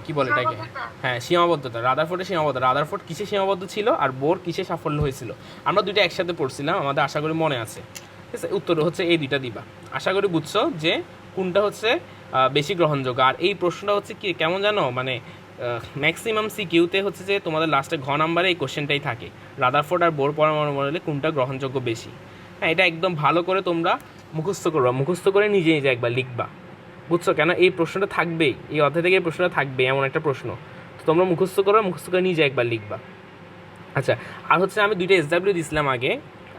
কি বলে এটাকে, হ্যাঁ সীমাবদ্ধতা, রাদারফোর্ডের সীমাবদ্ধতা। রাদারফোর্ড কিসে সীমাবদ্ধ ছিল আর বোর কিসে সাফল্য হয়েছিল, আমরা দুইটা একসাথে পড়ছিলাম, আমাদের আশা করি মনে আছে, ঠিক আছে। উত্তর হচ্ছে এই দুইটা দিবা। আশা করি বুঝছো যে কোনটা হচ্ছে বেশি গ্রহণযোগ্য। আর এই প্রশ্নটা হচ্ছে কি কেমন জানো, মানে ম্যাক্সিমাম সিকিউতে হচ্ছে যে তোমাদের লাস্টে ঘ নাম্বারে এই কোশ্চেনটাই থাকে, রাদারফোর্ড আর বোর পরমাণু মডেলে কোনটা গ্রহণযোগ্য বেশি। হ্যাঁ, এটা একদম ভালো করে তোমরা মুখস্থ করবা, মুখস্থ করে নিজে নিজে একবার লিখবা, বুঝছো? কেন এই প্রশ্নটা থাকবেই, এই অধ্যায় থেকে এই প্রশ্নটা থাকবে, এমন একটা প্রশ্ন। তো তোমরা মুখস্থ করো, মুখস্থ করে নিজে একবার লিখবা। আচ্ছা, আর হচ্ছে আমি দুইটা SW দিছিলাম আগে,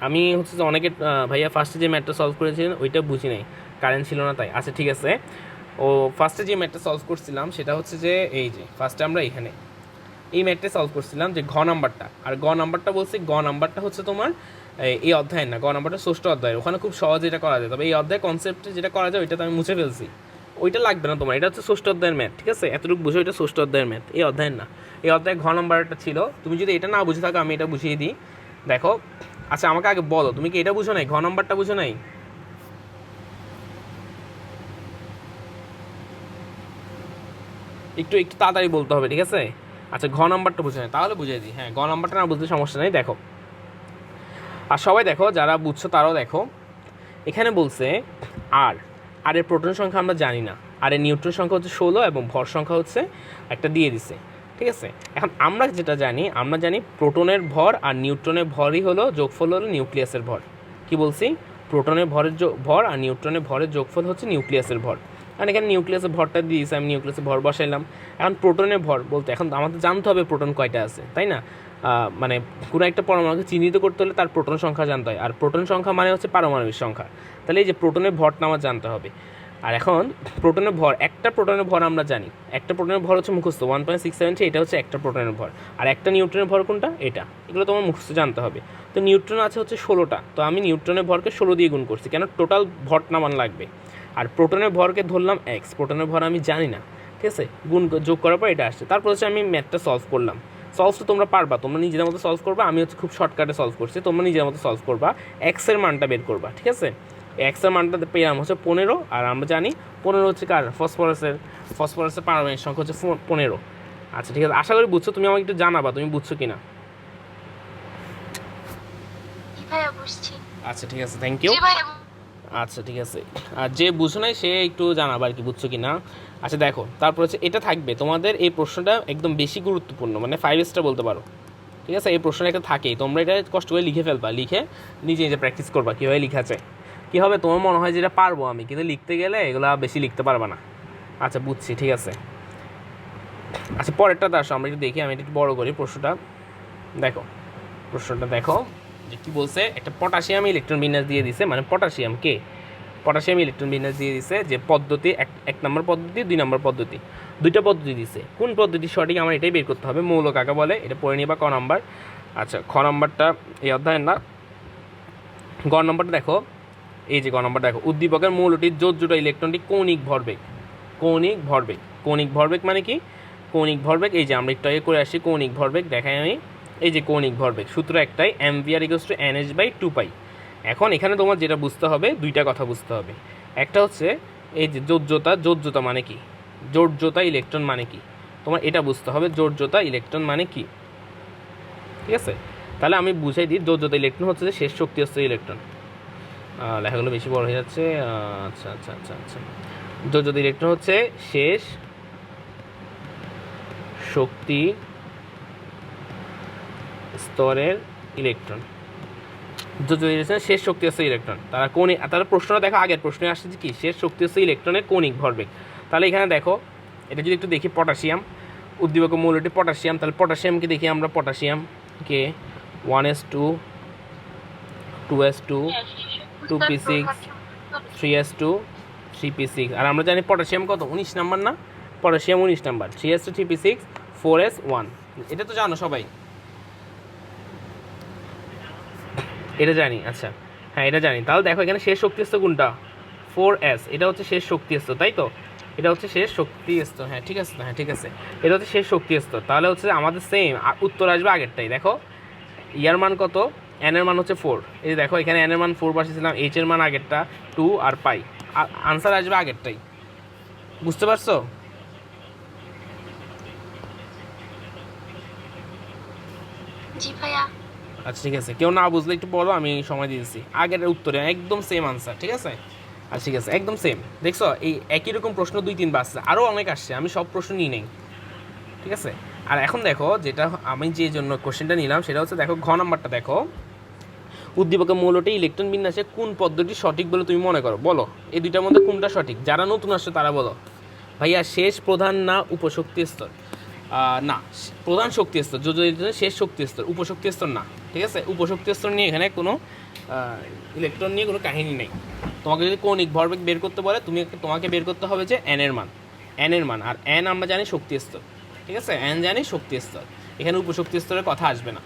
আমি হচ্ছে যে অনেকে ভাইয়া ফার্স্টে যে ম্যাথটা সলভ করেছিলেন ওইটা বুঝি নাই, কারেন্ট ছিল না তাই। আচ্ছা ঠিক আছে, ও ফার্স্টে যে ম্যাথটা সলভ করছিলাম সেটা হচ্ছে যে এই যে ফার্স্টে আমরা এখানে এই ম্যাথটা সলভ করছিলাম যে ঘ নাম্বারটা, আর গ নাম্বারটা বলছি, গ নাম্বারটা হচ্ছে তোমার এই অধ্যায়ের না, গ নাম্বারটা ষষ্ঠ অধ্যায়ের, ওখানে খুব সহজে এটা করা যায়। তবে এই অধ্যায় কনসেপ্টে যেটা করা যায় ওইটা তো আমি মুছে ফেলছি, ওইটা লাগবে না তোমার। এটা হচ্ছে ষষ্ঠ অধ্যায়ের ম্যাথ, ঠিক আছে, এতটুকু বুঝো, এটা ষষ্ঠ অধ্যায়ের ম্যাথ, এই অধ্যায়ের না। এই অধ্যায়ে ঘ নাম্বারটা ছিল, তুমি যদি এটা না বুঝে থাকো আমি এটা বুঝিয়ে দিই, দেখো। আচ্ছা আমাকে আগে বলো, তুমি কি এটা বুঝো নাই, ঘ নাম্বারটা বুঝো নাই? একটু একটু তাড়াতাড়ি বলতে হবে, ঠিক আছে? আচ্ছা, ঘ নাম্বারটা বুঝে নেই, তাহলে বুঝিয়ে দিই। হ্যাঁ, ঘ নাম্বারটা না বুঝতে সমস্যা নেই। দেখো, আর সবাই দেখো, যারা বুঝছো তারাও দেখো, এখানে বলছে আর আর এর প্রোটন সংখ্যা আমরা জানি না, আর এর নিউট্রন সংখ্যা হচ্ছে 16 এবং ভর সংখ্যা হচ্ছে একটা দিয়ে দিছে, ঠিক আছে? এখন আমরা যেটা জানি, আমরা জানি প্রোটনের ভর আর নিউট্রনের ভরই হলো যোগফল হলো নিউক্লিয়াসের ভর। কি বলছি? প্রোটনের ভর আর নিউট্রনের ভরের যোগফল হচ্ছে নিউক্লিয়াসের ভর। কারণ এখানে নিউক্লিয়াসের ভরটা দিয়েছে, আমি নিউক্লিয়াসের ভর বসাইলাম। এখন প্রোটনের ভর বলতে এখন আমাদের জানতে হবে প্রোটন কয়টা আছে, তাই না? মানে কোনো একটা পরমাণুকে চিহ্নিত করতে হলে তার প্রোটন সংখ্যা জানতে হয়, আর প্রোটন সংখ্যা মানে হচ্ছে পারমাণবিক সংখ্যা। তাহলে এই যে প্রোটনের ভরটা আমার জানতে হবে। আর এখন প্রোটনের ভর, একটা প্রোটনের ভর আমরা জানি, একটা প্রোটনের ভর হচ্ছে মুখস্থ 1.673, এটা হচ্ছে একটা প্রোটনের ভর। আর একটা নিউট্রনের ভর কোনটা? এটা। এগুলো তোমার মুখস্থ জানতে হবে। তো নিউট্রন আছে হচ্ছে 16টা, তো আমি নিউট্রনের ভরকে 16 দিয়ে গুণ করছি, কেন টোটাল ভরটা আমার লাগবে। আর প্রোটনের ভরকে ধরলাম x, প্রোটনের ভর আমি জানি না, ঠিক আছে? যোগ করার পর এটা আসছে। তারপর হচ্ছে আমি ম্যাথটা সলভ করলাম। সলভ তো তোমরা পারবা, তোমরা নিজের মতো সলভ করবা, আমি হচ্ছে খুব শর্টকাটে সলভ করছি, তোমরা নিজের মতো সলভ করবা, এক্সের মানটা বের করবা, ঠিক আছে? এক্সের মানটা পেলাম হচ্ছে 15, আর আমরা জানি 15 হচ্ছে কার? ফসফরাসের পারমাণবিক সংখ্যা হচ্ছে 15। আচ্ছা, ঠিক আছে, আশা করি বুঝছো। তুমি আমাকে একটু জানাবা তুমি বুঝছো কিনা। জি ভাইয়া বুঝছি। আচ্ছা, ঠিক আছে, থ্যাংক ইউ। জি ভাইয়া। আচ্ছা, ঠিক আছে, আর যে বুঝো নাই সে একটু জানাবা আর কি, বুঝছো কি না। আচ্ছা দেখো, তারপর হচ্ছে এটা থাকবে তোমাদের, এই প্রশ্নটা একদম বেশি গুরুত্বপূর্ণ, মানে 5 স্টার বলতে পারো, ঠিক আছে? এই প্রশ্নটা একটা থাকেই, তোমরা এটা কষ্ট করে লিখে ফেলবা, লিখে নিজে নিজে প্র্যাকটিস করবা কীভাবে লিখা যায়। কী হবে, তোমার মনে হয় যেটা পারবো আমি, কিন্তু লিখতে গেলে এগুলো বেশি লিখতে পারবা না। আচ্ছা, বুঝছি, ঠিক আছে। আচ্ছা, পরেরটাতে আসো, আমরা একটু দেখি, আমি একটু বড় করি প্রশ্নটা। দেখো, প্রশ্নটা দেখো যে কী বলছে। একটা পটাশিয়াম ইলেকট্রন বিন্যাস দিয়ে দিছে, মানে পটাশিয়াম ইলেকট্রন বিন্যাস দিয়ে দিছে, যে পদ্ধতি এক নম্বর পদ্ধতি, 2 নম্বর পদ্ধতি, দুইটা পদ্ধতি দিছে। কোন পদ্ধতি সঠিক আমার এটাই বের করতে হবে। মৌল কাকে বলে এটা পড়ে নিবা, ক নাম্বার। আচ্ছা, খ নাম্বারটা এই অধ্যায়ের না। গ নম্বরটা দেখো, এই যে গ নম্বর দেখো, উদ্দীপকের মৌলটির জোট ইলেকট্রনটি কৌণিক ভরবেগ। কৌণিক ভরবেগ মানে কি? কৌণিক ভরবেগ, এই যে আমরা একটু আগে করে আসি, কৌণিক ভরবেগ দেখাই আমি। এই যে কৌণিক ভরবেগ সূত্র একটাই, mvr=nh/2π। এখন এখানে তোমার যেটা বুঝতে হবে, দুইটা কথা বুঝতে হবে। একটা হচ্ছে এই যে জোটজোতা মানে কি, জোটজোতা ইলেকট্রন মানে কি, তোমার এটা বুঝতে হবে। জোটজোতা ইলেকট্রন মানে কি, ঠিক আছে? তাহলে আমি বুঝাই দিই, জোটজোতা ইলেকট্রন হচ্ছে যে শেষ শক্তিস্তর ইলেকট্রন। লেখাগুলো বেশি বড় হয়ে যাচ্ছে। আচ্ছা আচ্ছা আচ্ছা আচ্ছা, জোটজোতা ইলেকট্রন হচ্ছে শেষ শক্তি স্তরের ইলেকট্রন। শেষ শক্তি স্তরের ইলেকট্রন তারা কৌণিক। তাহলে প্রশ্নটা দেখো, আগের প্রশ্নে আসছে যে কি, শেষ শক্তি স্তরের ইলেকট্রনের কৌণিক ভরবেগ। তাহলে এখানে দেখো, এটা যদি একটু দেখি, পটাশিয়াম উদ্দীপক মৌলটি পটাশিয়াম, তাহলে পটাশিয়ামকে দেখি আমরা, পটাশিয়ামকে 1s2 2s2 2p6 3s2 3p6। আর আমরা জানি পটাশিয়াম কত, 19 নাম্বার না? Potassium 19 number, 3s2 3p6 4s1। এটা তো জানো সবাই, এটা জানি। আচ্ছা, হ্যাঁ, এটা জানি। তাহলে দেখো এখানে শেষ শক্তি স্তর কোনটা? 4s, এটা হচ্ছে শেষ শক্তি স্তর, তাই তো? এটা হচ্ছে শেষ শক্তি স্তর, হ্যাঁ ঠিক আছে, হ্যাঁ ঠিক আছে, এটা হচ্ছে শেষ শক্তি স্তর। তাহলে হচ্ছে আমাদের সেম উত্তর আসবে আগেরটাই। দেখো ইয়ার মান কত, এন এর মান হচ্ছে 4। এই যে দেখো এখানে এন এর মান 4 বসিয়েছিলাম, এইচ এর মান আগেরটা 2 আর পাই, আনসার আসবে আগেরটাই। বুঝতে পারছো? জি ভাইয়া। আচ্ছা, ঠিক আছে, কেউ না বুঝলে একটু বলো, আমি সময় দিয়েছি। আগের উত্তরে একদম সেম আনসার, ঠিক আছে? আচ্ছা, ঠিক আছে, একদম সেম। দেখছো, এই একই রকম প্রশ্ন 2-3 আসছে, আরও অনেক আসছে, আমি সব প্রশ্ন নিই নেই, ঠিক আছে? আর এখন দেখো, যেটা আমি যে জন্য কোশ্চেনটা নিলাম সেটা হচ্ছে, দেখো ঘ নাম্বারটা দেখো, উদ্দীপকের মৌলটি ইলেকট্রন বিন্যাসে কোন পদ্ধতি সঠিক বলে তুমি মনে করো, বলো এই দুইটার মধ্যে কোনটা সঠিক। যারা নতুন আসছে তারা বলো। ভাইয়া শেষ প্রধান না উপশক্তি স্তর? না, প্রধান শক্তি স্তর, যদি শেষ শক্তি স্তর, উপশক্তি স্তর না, ঠিক আছে? উপশক্তি স্তর নিয়ে এখানে কোনো ইলেকট্রন নিয়ে কোনো কাহিনী নেই। তোমাকে যদি কৌণিক ভরবেগ বের করতে বলে, তোমাকে বের করতে হবে যে এন এর মান, আর এন আমরা জানি শক্তি স্তর, ঠিক আছে? এন জানি শক্তি স্তর, এখানে উপশক্তি স্তরের কথা আসবে না।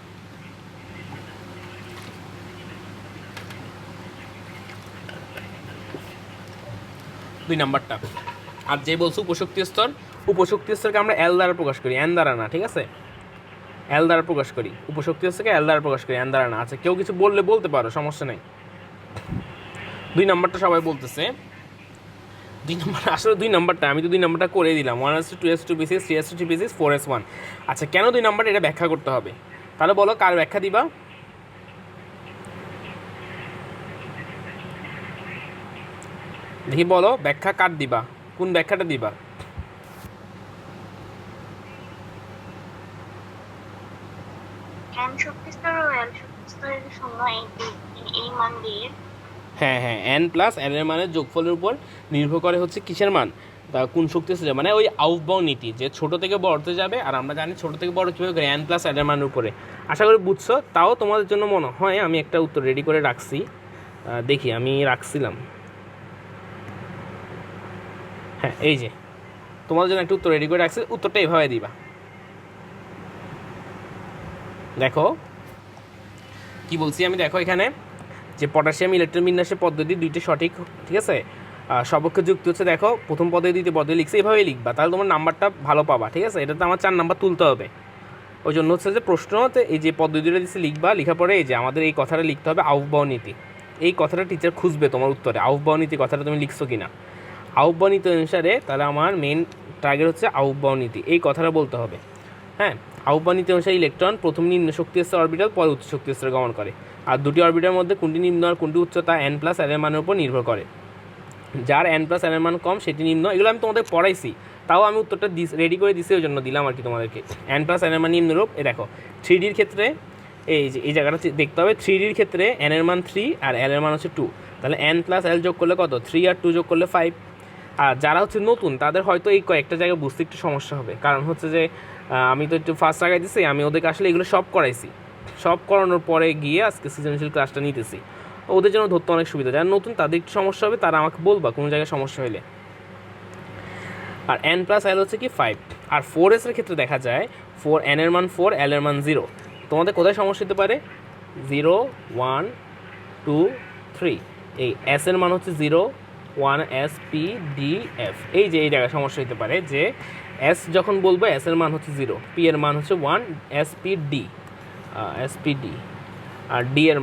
দুই নাম্বারটা, আর যে বলছো উপশক্তি স্তরকে আমরা এল দ্বারা প্রকাশ করি, এন দ্বারা না, ঠিক আছে? এল দ্বারা প্রকাশ করি, উপশক্তি স্তরকে এল দ্বারা প্রকাশ করি, এন দ্বারা না। আচ্ছা, কেউ কিছু বললে বলতে পারো, সমস্যা নেই। 2 নাম্বারটা সবাই বলতেছে 2 নম্বর আসলে 2 নম্বরটা আমি তো 2 নম্বরটা করে দিলাম 1:2 2:2 B6 3:2 3:2 B6 4:1। আচ্ছা কেন 2 নম্বর এটা ব্যাখ্যা করতে হবে, তাহলে বলো কার ব্যাখ্যা দিবা? দেখি বলো ব্যাখ্যা কার দিবা, কোন ব্যাখ্যাটা দিবা? n শক্তি স্তর ও l শক্তি স্তরের শূন্য এই মান দিয়ে। হ্যাঁ হ্যাঁ, n প্লাস l এর মানের যোগফলের উপর নির্ভর করে হচ্ছে কিসের মান, তা কোন শক্তি আছে, মানে ওই আউফবাউ নীতি যে ছোট থেকে বড়তে যাবে, আর আমরা জানি ছোট থেকে বড় কীভাবে করে n প্লাস l এর মানের উপরে। আশা করি বুঝছো। তাও তোমাদের জন্য মনে হয় আমি একটা উত্তর রেডি করে রাখছি, দেখি আমি রাখছিলাম, হ্যাঁ এই যে তোমাদের জন্য একটা উত্তর রেডি করে রাখছি, উত্তরটা এভাবে দিবা। দেখো কি বলছি আমি, দেখো এখানে যে পটাশিয়াম ইলেকট্রন বিন্যাসের পদ্ধতি দুইটি সঠিক, ঠিক আছে, সপক্ষে যুক্তি হচ্ছে, দেখো প্রথম পদে দ্বিতীয় পদে লিখছে, এভাবেই লিখবা, তাহলে তোমার নাম্বারটা ভালো পাবা, ঠিক আছে। এটা তো আমার 4 নাম্বার তুলতে হবে, ওই জন্য হচ্ছে যে প্রশ্নতে এই যে পদ্ধতিটা দিচ্ছে লিখবা, লেখার পরে এই যে আমাদের এই কথাটা লিখতে হবে আউফবাউ নীতি, এই কথাটা টিচার খুঁজবে তোমার উত্তরে, আউফবাউ নীতি কথাটা তুমি লিখছো কিনা। আউফবাউ নীতি অনুসারে তাহলে আমার মেন টার্গেট হচ্ছে আউফবাউ নীতি, এই কথাটা বলতে হবে। হ্যাঁ, আউফবাউ নীতি অনুসারে ইলেকট্রন প্রথম নিম্ন শক্তি স্তর অরবিটাল, পরে উচ্চ শক্তি স্তরে গমন করে, আর দুটি অরবিটালের মধ্যে কোনটি নিম্ন আর কোনটি উচ্চ তা n প্লাস l এর মানের উপর নির্ভর করে, যার n প্লাস l এর মান কম সেটি নিম্ন। এগুলো আমি তোমাদের পড়াইছি, তাও আমি উত্তরটা রেডি করে দিছি, ওই জন্য দিলাম আর কি তোমাদেরকে। n প্লাস l এর মান নিম্নরূপ, এ দেখো 3Dর ক্ষেত্রে এই যে এই জায়গাটা দেখতে হবে, 3Dর ক্ষেত্রে n এর মান 3 আর l এর মান হচ্ছে 2, তাহলে n প্লাস l যোগ করলে কত, 3 আর 2 যোগ করলে 5। আর যারা হচ্ছে নতুন তাদের হয়তো এই কয়েকটা জায়গায় বুঝতে একটু সমস্যা হবে, কারণ হচ্ছে যে আমি তো একটু ফার্স্ট আগাই দিচ্ছি, আমি ওদেরকে আসলে এগুলো সব করাইছি, সব করানোর পরে গিয়ে আজকে সৃজনশীল ক্লাসটা নিতেছি, ওদের জন্য ধরতে অনেক সুবিধা। যারা নতুন তাদের একটু সমস্যা হবে, তারা আমাকে বলবা কোনো জায়গায় সমস্যা হলে। আর n প্লাস l হচ্ছে কি 5, আর 4s এর ক্ষেত্রে দেখা যায় 4 n এর মান 4, l এর মান 0। তোমাদের কোথায় সমস্যা হতে পারে, 0 1 2 3, এই s এর মান হচ্ছে 0 1 s p d f, এই যে এই জায়গায় সমস্যা হতে পারে যে s যখন বলবো s এর মান হচ্ছে 0, p এর মান হচ্ছে 1, s p d আর d এর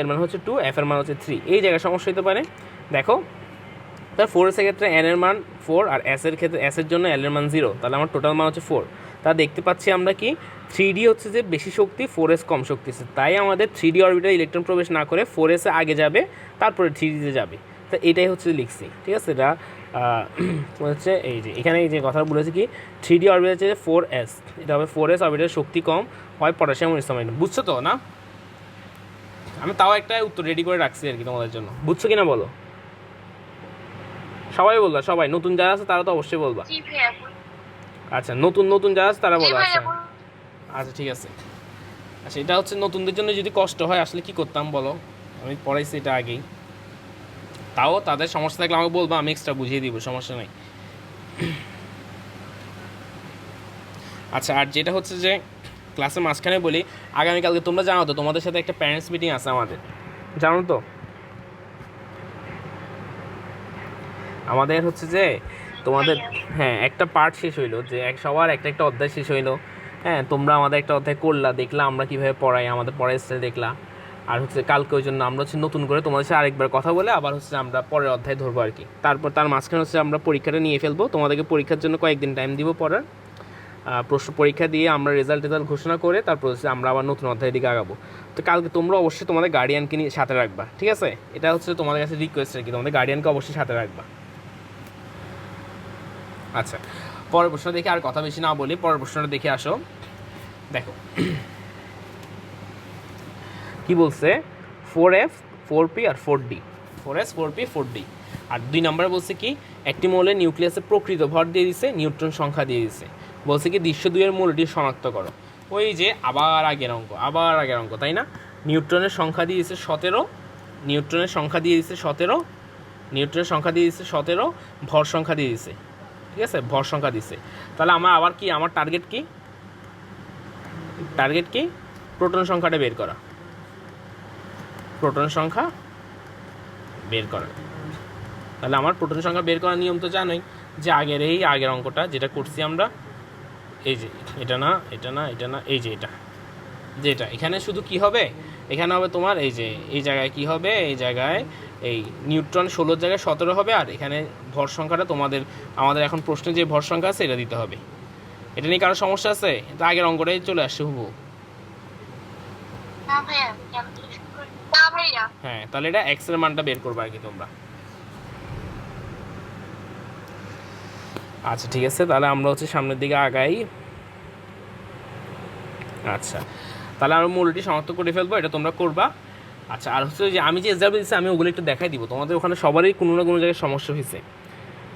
মান হচ্ছে 2, f এর মান হচ্ছে 3, এই জায়গায় সমস্যা হতে পারে। দেখো তাহলে 4s এর ক্ষেত্রে n এর মান 4 আর s এর ক্ষেত্রে s এর জন্য l এর মান 0, তাহলে আমার টোটাল মান হচ্ছে 4। তা দেখতে পাচ্ছি আমরা কি 3D হচ্ছে যে বেশি শক্তি, 4s কম শক্তি আছে, তাই আমাদের 3D অরবিটালে ইলেকট্রন প্রবেশ না করে 4s এ আগে যাবে, তারপরে 3D যাবে। তো এটাই হচ্ছে লিখছি, ঠিক আছে। এটা হচ্ছে এই যে এখানে এই যে কথা বলেছি কি 3D অরবিটাল হচ্ছে 4s, এটা হবে 4s অরবিটালের শক্তি কম হয় পটাশিয়াম ইনস্ট্রুমেন্ট, বুঝছো তো না? আমি তাও একটা উত্তর রেডি করে রাখছি আর কি তোমাদের জন্য, বুঝছো কিনা বলো? সবাই বলবা, সবাই নতুন যারা আছে তারা তো অবশ্যই বলবা। আচ্ছা নতুন যারা আছে তারা বলবা। আচ্ছা আচ্ছা ঠিক আছে। আচ্ছা এটা হচ্ছে নতুনদের জন্য যদি কষ্ট হয় আসলে কি করতাম বলো, আমি পড়াইছি এটা আগেই, তাও তাদের সমস্যা থাকলে আমাকে বলবো, আমি এক্সট্রা বুঝিয়ে দিব, সমস্যা নাই। আচ্ছা আর যেটা হচ্ছে যে ক্লাসের মাঝখানে বলি, আগামীকালকে তোমরা জানো তো তোমাদের সাথে একটা প্যারেন্টস মিটিং আছে আমাদের, জানো তো? আমাদের হচ্ছে যে তোমাদের হ্যাঁ একটা পার্ট শেষ হইলো, যে সবার একটা একটা অধ্যায় শেষ হইলো। হ্যাঁ তোমরা আমাদের একটা অধ্যায় করলা, দেখলা আমরা কীভাবে পড়াই, আমাদের পড়ার স্টাইল দেখলা। আর হচ্ছে কালকে ওই জন্য আমরা হচ্ছে নতুন করে তোমাদের সাথে আরেকবার কথা বলে আবার হচ্ছে আমরা পরের অধ্যায় ধরবো আর কি। তারপর তার মাঝখানে হচ্ছে আমরা পরীক্ষাটা নিয়ে ফেলবো, তোমাদেরকে পরীক্ষার জন্য কয়েকদিন টাইম দিব পড়ার, প্রশ্ন পরীক্ষা দিয়ে আমরা রেজাল্ট ঘোষণা করে তারপর হচ্ছে আমরা আবার নতুন অধ্যায়ের দিকে আগাবো। তো কালকে তোমরা অবশ্যই তোমাদের গার্ডিয়ানকে নিয়ে সাথে রাখবা, ঠিক আছে? এটা হচ্ছে তোমাদের কাছে রিকোয়েস্ট আর কি, তোমাদের গার্ডিয়ানকে অবশ্যই সাথে রাখবা। আচ্ছা পরের প্রশ্ন দেখে আর কথা বেশি না বলি, পরের প্রশ্নটা দেখে আসো। দেখো কি বলছে, 4f 4p আর 4d, 4s 4p 4d। আর 2 নম্বরে বলছে কি একটি মৌলের নিউক্লিয়াসে প্রকৃত ভর দিয়ে দিছে, নিউট্রন সংখ্যা দিয়ে দিছে, বলছে কি দৃশ্য 2 এর মৌলটি শনাক্ত করো। ওই যে আবার আগের অঙ্ক তাই না? নিউট্রনের সংখ্যা দিয়ে দিছে 17, নিউট্রনের সংখ্যা দিয়ে দিছে 17, ভর সংখ্যা দিয়ে দিছে, ঠিক আছে, ভর সংখ্যা দিছে। তাহলে আমার আবার কি, আমার টার্গেট কি প্রোটন সংখ্যাটা বের করা, তাহলে আমার প্রোটন সংখ্যা বের করার নিয়ম তো জানোই, যে আগের অঙ্কটা যেটা করছি আমরা, এই যে এটা না এই যে এটা এখানে শুধু কি হবে এখানে হবে তোমার এই যে এই জায়গায় কি হবে, এই জায়গায় এই নিউট্রন 16 জায়গায় 17 হবে, আর এখানে ভর সংখ্যাটা আমাদের এখন প্রশ্নে যে ভর সংখ্যা আছে এটা দিতে হবে। এটা নিয়ে কারো সমস্যা আছে? এটা আগের অঙ্কটাই চলে আসছে হুবহু। না ভাইয়া, ক্যালকুলেশন করে না ভাইয়া। হ্যাঁ, তাহলে এটা এক্স এর মানটা বের করবে আর কি তোমরা। আচ্ছা ঠিক আছে, তাহলে আমরা হচ্ছে সামনের দিকে আগাই। আচ্ছা, তাহলে আমরা মূলটি শনাক্ত করে ফেলবো, এটা তোমরা করবা। আচ্ছা, আর হচ্ছে যে আমি যে এক্সাম্পল দিচ্ছি আমি ওগুলো একটু দেখাই দিব, তোমাদের ওখানে সবারই কোনো না কোনো জায়গায় সমস্যা হয়েছে।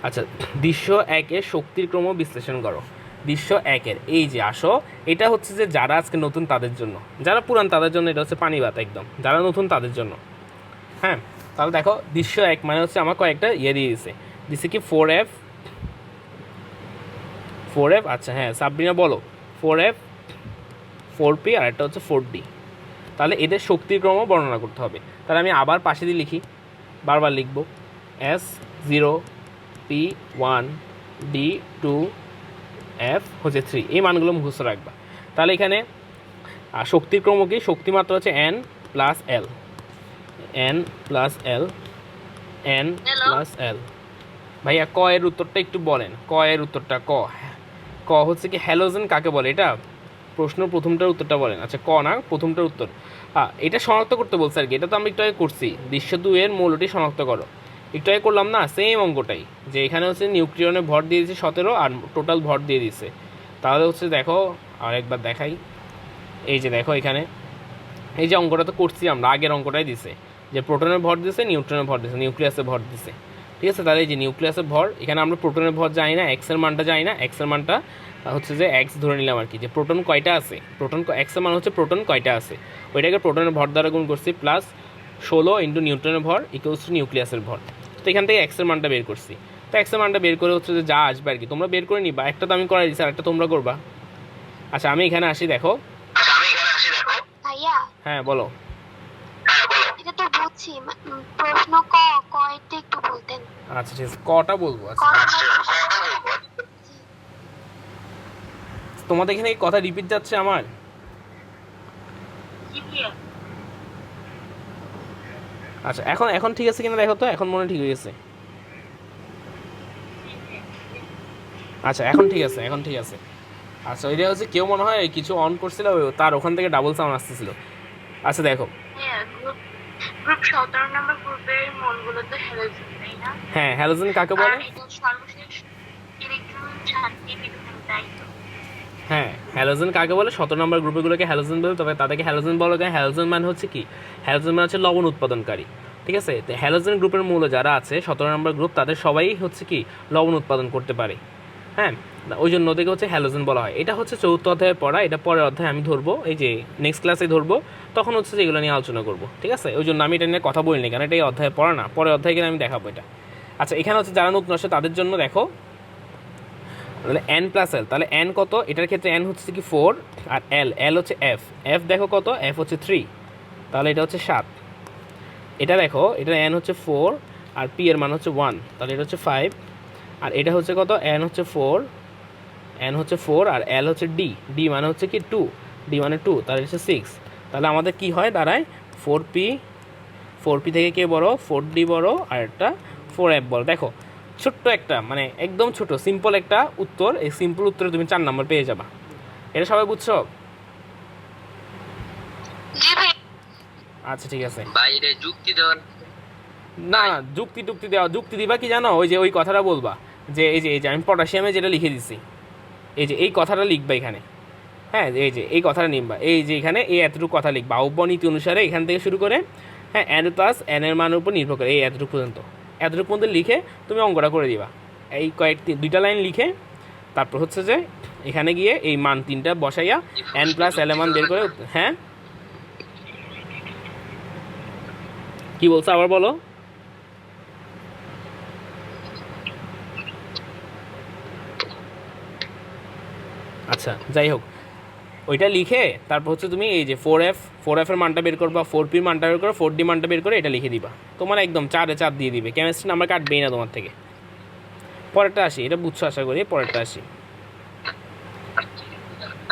আচ্ছা, দৃশ্য 1-এর শক্তির ক্রম বিশ্লেষণ করো। দৃশ্য 1-এর এই যে আসো, এটা হচ্ছে যে যারা আজকে নতুন তাদের জন্য, যারা পুরান তাদের জন্য এটা হচ্ছে পানিবাত একদম, যারা নতুন তাদের জন্য। হ্যাঁ, তাহলে দেখো দৃশ্য 1 মানে হচ্ছে আমার কয়েকটা ইয়ে দিয়ে দিছে কি 4F। আচ্ছা হ্যাঁ সাবরিনা বলো, 4F 4P আর একটা হচ্ছে 4D। তাহলে এদের শক্তির ক্রম বর্ণনা করতে হবে। তাহলে আমি আবার পাশে দিয়ে লিখি, বারবার লিখব, S0 P1 D2 F হচ্ছে 3, এই মানগুলো মুখস্থ রাখবা। তাহলে এখানে শক্তির ক্রম কি, শক্তিমাত্রা হচ্ছে N plus L, N plus L, N plus L। ভাইয়া ক এর উত্তরটা একটু বলেন, ক এর উত্তরটা ক হচ্ছে কি হ্যালোজেন কাকে বলে, এটা প্রশ্ন প্রথমটার উত্তরটা বলেন। আচ্ছা ক না, প্রথমটার উত্তর। এটা শনাক্ত করতে বলছে আর কি, এটা তো আমরা একটু আগে করছি, দৃশ্য 2 এর মৌলটি শনাক্ত করো। একটু আগে করলাম না, সেম অঙ্কটাই, যে এখানে হচ্ছে নিউক্লিয়নে ভর দিয়ে দিয়েছে 17 আর টোটাল ভর দিয়ে দিয়েছে। তাহলে হচ্ছে দেখো আর একবার দেখাই, এই যে দেখো এখানে এই যে অঙ্কটা তো করছি আমরা, আগের অঙ্কটাই দিছে যে প্রোটনের ভর দিছে, নিউট্রনের ভর দিছে, নিউক্লিয়াসের ভর দিছে। ঠিক আছে, তাহলে এই যে নিউক্লিয়াসের ভর, এখানে আমরা প্রোটনের ভর জানি না, এক্সের মানটা জানি না, এক্সের মানটা হচ্ছে যে এক্স ধরে নিলাম আর কি, যে প্রোটন কয়টা আছে, এক্সের মান হচ্ছে প্রোটন কয়টা আছে, ওইটাকে প্রোটনের ভর দ্বারা গুণ করছি, প্লাস 16 ইন্টু নিউট্রনের ভর ইকুয়ালস টু নিউক্লিয়াসের ভর। তো এখান থেকে এক্সের মানটা বের করছি। তো এক্সের মানটা বের করে হচ্ছে যে যা আসবে আর কি তোমরা বের করে নিবা, একটা তো আমি করাই দিচ্ছি আর একটা তোমরা করবা। আচ্ছা আমি এখানে আসি, দেখো ভাইয়া হ্যাঁ বলো। এটা তো বুঝছি, প্রশ্ন ক এটা একটু বলতেন। আচ্ছা ঠিক আছে, কটা বলবো। আচ্ছা তোমাদের এখানে কি কথা রিপিট যাচ্ছে আমার? আচ্ছা এখন ঠিক আছে কিনা দেখো তো, এখন মনে ঠিক হয়ে গেছে। আচ্ছা এখন ঠিক আছে, আচ্ছা ওইটা হচ্ছে কেউ মনে হয় কিছু অন করছিল, তার ওখান থেকে ডাবল সাউন্ড আসতেছিল। আচ্ছা দেখো, গ্রুপ 17 নম্বর গ্রুপের মূলগুলো তো হ্যালোজেন, তাই না? হ্যাঁ হ্যালোজেন কাকে বলে? আর এটা সর্বশেষ ইলেকট্রন শান্তি বিদ্যুৎ, তাই তো? হ্যাঁ হ্যালোজেন কাকে বলে? 17 নম্বর গ্রুপগুলোকে হ্যালোজেন বলে, তবে তাদেরকে হ্যালোজেন বলা যায়। হ্যালোজেন মানে হচ্ছে কি, হ্যালোজেন মানে হচ্ছে লবণ উৎপাদনকারী। ঠিক আছে, তো হ্যালোজেন গ্রুপের মূল যারা আছে 17 নম্বর গ্রুপ, তাদের সবাই হচ্ছে কি লবণ উৎপাদন করতে পারে। হ্যাঁ, ওই জন্য ওদেরকে হচ্ছে হ্যালোজেন বলা হয়। এটা হচ্ছে 4th অধ্যায়ে পড়া, এটা পরের অধ্যায়ে আমি ধরবো, এই যে নেক্সট ক্লাসে ধরবো, তখন হচ্ছে যে এগুলো নিয়ে আলোচনা করবো। ঠিক আছে, ওই জন্য আমি এটা নিয়ে কথা বলিনি, কারণ এটা এই অধ্যায়ে পড়া না, পরের অধ্যায়ে গিয়ে আমি দেখাবো এটা। আচ্ছা এখানে হচ্ছে যারা নতুন আসে তাদের জন্য দেখো, তাহলে N প্লাস L, তাহলে N কত, এটার ক্ষেত্রে N হচ্ছে কি 4 আর L হচ্ছে F দেখো কত, F হচ্ছে 3, তাহলে এটা হচ্ছে 7। এটা দেখো, এটা N হচ্ছে 4 আর P এর মান হচ্ছে 1, তাহলে এটা হচ্ছে 5। আর এটা হচ্ছে কত, N হচ্ছে 4 আর L হচ্ছে D মানে হচ্ছে কি 2, D মানে 2, তাহলে হচ্ছে 6। তাহলে আমাদের কি হয় দাঁড়ায়, 4P থেকে কে বড়, 4D বড় আর একটা 4F বড়। দেখো ছোট্ট একটা, মানে একদম ছোট সিম্পল একটা উত্তর, এই সিম্পল উত্তরে তুমি 4 নম্বর পেয়ে যাবা। এটা সবাই বুঝছো? আচ্ছা ঠিক আছে, বাইরে যুক্তি দেওয়ার না যুক্তি দিবা কি জানো, ওই যে ওই কথাটা বলবা, যে এই যে আমি পটাশিয়ামে যেটা লিখে দিছি, এই যে এই কথাটা লিখবা এখানে। হ্যাঁ, এই যে এই কথাটা নিবা, এই যে এখানে এই এতটুকু কথা লিখবা আহ্ব নীতি অনুসারে, এখান থেকে শুরু করে হ্যাঁ N প্লাস N এর মানের উপর নির্ভর করে এই এতটুকু পর্যন্ত লিখে তুমি অঙ্কটা করে দিবা। এই দুইটা লাইন লিখে তারপর হচ্ছে যে এখানে গিয়ে এই মান 3টা বসাইয়া N প্লাস L এর মান বের করে। হ্যাঁ কি বলছো আবার বলো। আচ্ছা যাই হোক, ওইটা লিখে তারপর হচ্ছে তুমি এই যে 4F এর মানটা বের করবা, 4P এর মানটা বের করো, 4D মানটা বের করে এটা লিখে দিবা, তোমার একদম 4-এ 4 দিয়ে দিবে। কেমিস্ট্রি নাম্বার কাটবেই না তোমার থেকে। পরেরটা আসি, এটা বুঝছো আশা করি, পরেরটা আসি।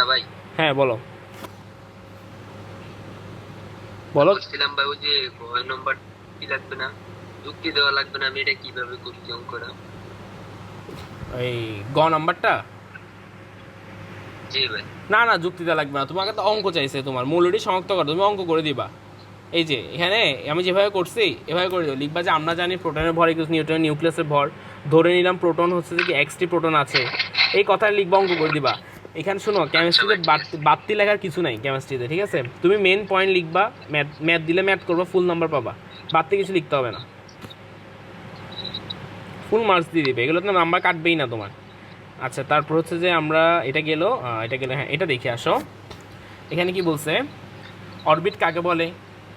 ভাই হ্যাঁ বলো। বলো। বলছিলাম ভাই ওই যে ঘর নম্বর কি লাগবে না, যুক্তি দেওয়া লাগবে না, আমি এটা কিভাবে করছি অঙ্কটা? এই গ নাম্বারটা জি ভাই। না না যুক্তি দেওয়া লাগবে না, তোমাকে তো অঙ্ক চাইছে, তোমার মৌলটি শনাক্ত করো, তুমি অঙ্ক করে দিবা। এই যে এখানে আমি যেভাবে করছি এভাবে করে দিও, লিখবা যে আমরা জানি প্রোটনের ভর ইকুয়ালস নিউটনের নিউক্লিয়াসের ভর, ধরে নিলাম প্রোটন হচ্ছে যে কি এক্সটি প্রোটন আছে, এই কথাটা লিখবা, অঙ্ক করে দিবা। এখানে শোনো, কেমিস্ট্রিতে বাড়তি লেখার কিছু নাই কেমিস্ট্রিতে, ঠিক আছে? তুমি মেন পয়েন্ট লিখবা, ম্যাথ ম্যাথ দিলে ম্যাথ করবা, ফুল নাম্বার পাবা, বাড়তি কিছু লিখতে হবে না, ফুল মার্কস দিয়ে দিবে, এগুলো তো নাম্বার কাটবেই না তোমার। আচ্ছা, তারপর হচ্ছে যে আমরা এটা গেল, হ্যাঁ এটা দেখে আসো। এখানে কি বলছে, অরবিট কাকে বলে?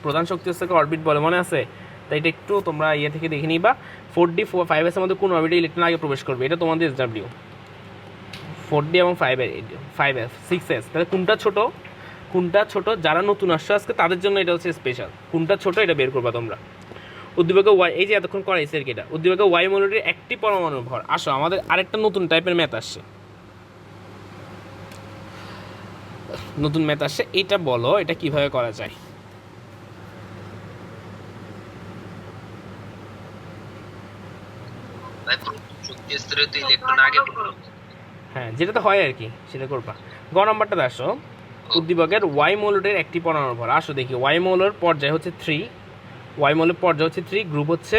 প্রধান শক্তি হচ্ছে অরবিট বলে, মনে আছে? তাই এটা একটু তোমরা ইয়ে থেকে দেখে নিবা। 4D 5S এর মধ্যে কোন অরবিটে ইলেকট্রন আগে প্রবেশ করবে, এটা তোমাদের SW। 4D এবং 5S 6S, তাহলে কোনটা ছোট? যারা নতুন আসছে আজকে তাদের জন্য এটা হচ্ছে স্পেশাল, কোনটা ছোট এটা বের করবা তোমরা। উদ্দীপকে ওয়াই, এই যে এতক্ষণ করাইছে আর কি, এটা উদ্দীপকে ওয়াই মৌলটির একটি পরমাণুর ভর। আসো, আমাদের আরেকটা নতুন টাইপের ম্যাথ আসছে, এটা বলো, এটা কিভাবে করা যায়? ভাই শক্তি স্তরে তো ইলেকট্রন আগে পড়বে। হ্যাঁ, যেটা তো হয় আর কি সেটা করবা। গ নাম্বারটা আসো, উদ্দীপকের ওয়াই মৌলটির একটি পরমাণুর ভর। আসো দেখি, ওয়াই মৌলের পর্যায় হচ্ছে 3, ওয়াই মৌলের পর্যায় হচ্ছে 3, গ্রুপ হচ্ছে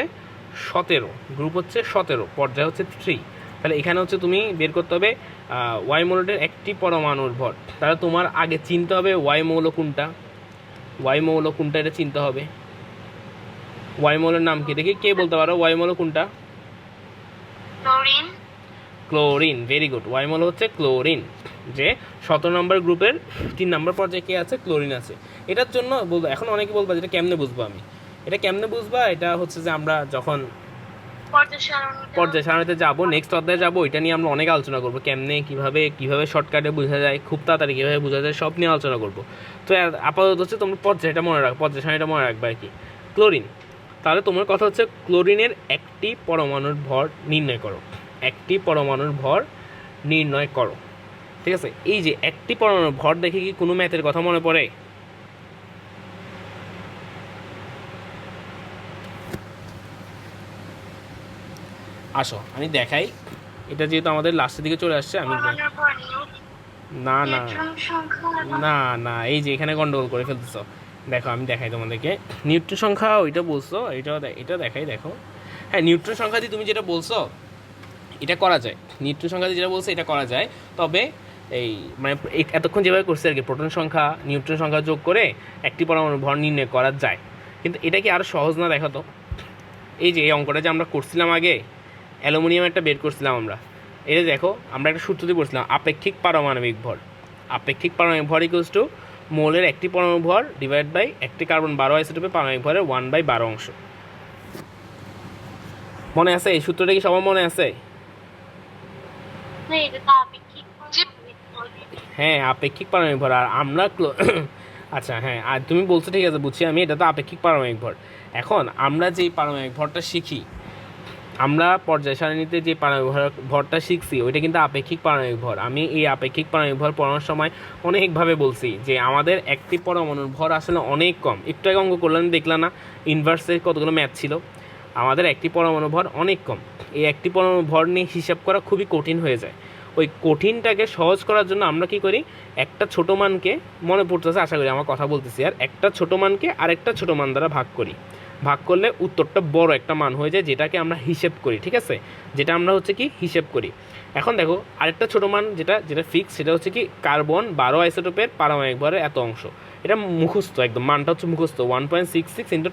17, পর্যায় হচ্ছে 3। তাহলে এখানে হচ্ছে তুমি বের করতে হবে ওয়াই মৌলটির একটি পরমাণুর ভর। তাহলে তোমার আগে চিনতে হবে ওয়াই মৌল কোনটা, এটা চিনতে হবে। ওয়াই মৌলের নাম কি দেখি, কে বলতে পারো ওয়াই মৌল কোনটা? Chlorine. Chlorine, very good, Y মৌল হচ্ছে ক্লোরিন। যে 17 নম্বর গ্রুপের 3 নম্বর পর্যায়ে কে আছে? ক্লোরিন আছে। এটার জন্য বলবো, এখন অনেকে বলবা যেটা কেমনে বুঝবো আমি, এটা কেমনে বুঝবা? এটা হচ্ছে যে আমরা যখন পর্যায় সারণীতে যাবো, নেক্সট অধ্যায়ে যাবো, এটা নিয়ে আমরা অনেক আলোচনা করবো, কেমনে কিভাবে শর্টকাটে বোঝা যায়, খুব তাড়াতাড়ি কীভাবে বোঝা যায়, সব নিয়ে আলোচনা করবো। তো আপাতত হচ্ছে তোমরা পর্যায়টা মনে রাখো, পর্যায় সারণীটা মনে রাখবে আর কি। ক্লোরিন, তাহলে তোমার কথা হচ্ছে ক্লোরিনের একটি পরমাণুর ভর নির্ণয় করো, ঠিক আছে? এই যে একটি পরমাণুর ভর দেখে কি কোনো ম্যাথের কথা মনে পড়ে? আসো আমি দেখাই, এটা যেহেতু আমাদের লাস্টের দিকে চলে আসছে, আমি না না না না, এই যে এখানে গন্ডগোল করে ফেলতেছ। দেখো আমি দেখাই তোমাদেরকে, নিউট্রন সংখ্যা ওইটা বলছো, এটা দেখাই, দেখো। হ্যাঁ, নিউট্রন সংখ্যা দিয়ে তুমি যেটা বলছো এটা করা যায়, নিউট্রন সংখ্যা দিয়ে যেটা বলছো এটা করা যায়। তবে এই মানে এতক্ষণ যেভাবে করছে আর কি, প্রোটন সংখ্যা নিউট্রন সংখ্যা যোগ করে একটি পরমাণুর ভর নির্ণয় করা যায়, কিন্তু এটা কি আরও সহজ না? দেখো তো, এই যে এই অঙ্কটা যে আমরা করছিলাম আগে, অ্যালুমিনিয়াম একটা বের করছিলাম আমরা, এটা দেখো আমরা একটা সূত্র দিয়ে পড়ছিলাম, আপেক্ষিক পারমাণবিক ভর ইকুয়ালস টু মোলের একটি পরমাণু ভর ডিভাইড বাই একটি কার্বন 12 আইসোটোপে পারমাণবিক ভরের 1/12 অংশ। মনে আছে এই সূত্রটা? কি সবার মনে আছে? হ্যাঁ, আপেক্ষিক পারমাণবিক ভর। আর আমরা আচ্ছা হ্যাঁ, আর তুমি বলছো ঠিক আছে, বুঝছি আমি, এটা তো আপেক্ষিক পারমাণবিক ভর। এখন আমরা যেই পারমাণবিক ভরটা শিখি, আমরা পর্যায় সারণীতে যে পারমাণবিক ভরটা শিখছি ওইটা কিন্তু আপেক্ষিক পারমাণবিক ভর। আমি এই আপেক্ষিক পারমাণবিক ভর পড়ানোর সময় অনেকভাবে বলছি যে আমাদের একটি পরমাণুর ভর আসলে অনেক কম। একটু আগে অঙ্ক করলাম, দেখলাম না ইনভার্সের কতগুলো ম্যাথ ছিল, আমাদের একটি পরমাণু ভর অনেক কম। এই একটি পরমাণু ভর নিয়ে হিসাব করা খুবই কঠিন হয়ে যায়। ওই কঠিনটাকে সহজ করার জন্য আমরা কি করি, একটা ছোট মানকে, মনে পড়তেছে আশা করি আমার কথা বলতেছি, আর একটা ছোট মানকে আরেকটা ছোট মান দ্বারা ভাগ করলে উত্তরটা বড় একটা মান হয়ে যায়, যেটাকে আমরা হিসেব করি, ঠিক আছে? যেটা আমরা হচ্ছে কি হিসেব করি। এখন দেখো আরেকটা ছোট মান যেটা ফিক্স, সেটা হচ্ছে কি কার্বন 12 আইসোটোপের পারমাণবিক ভরের এত অংশ। এটা মুখস্থ, একদম মানটা হচ্ছে মুখস্থ, 1.66 ইন্টু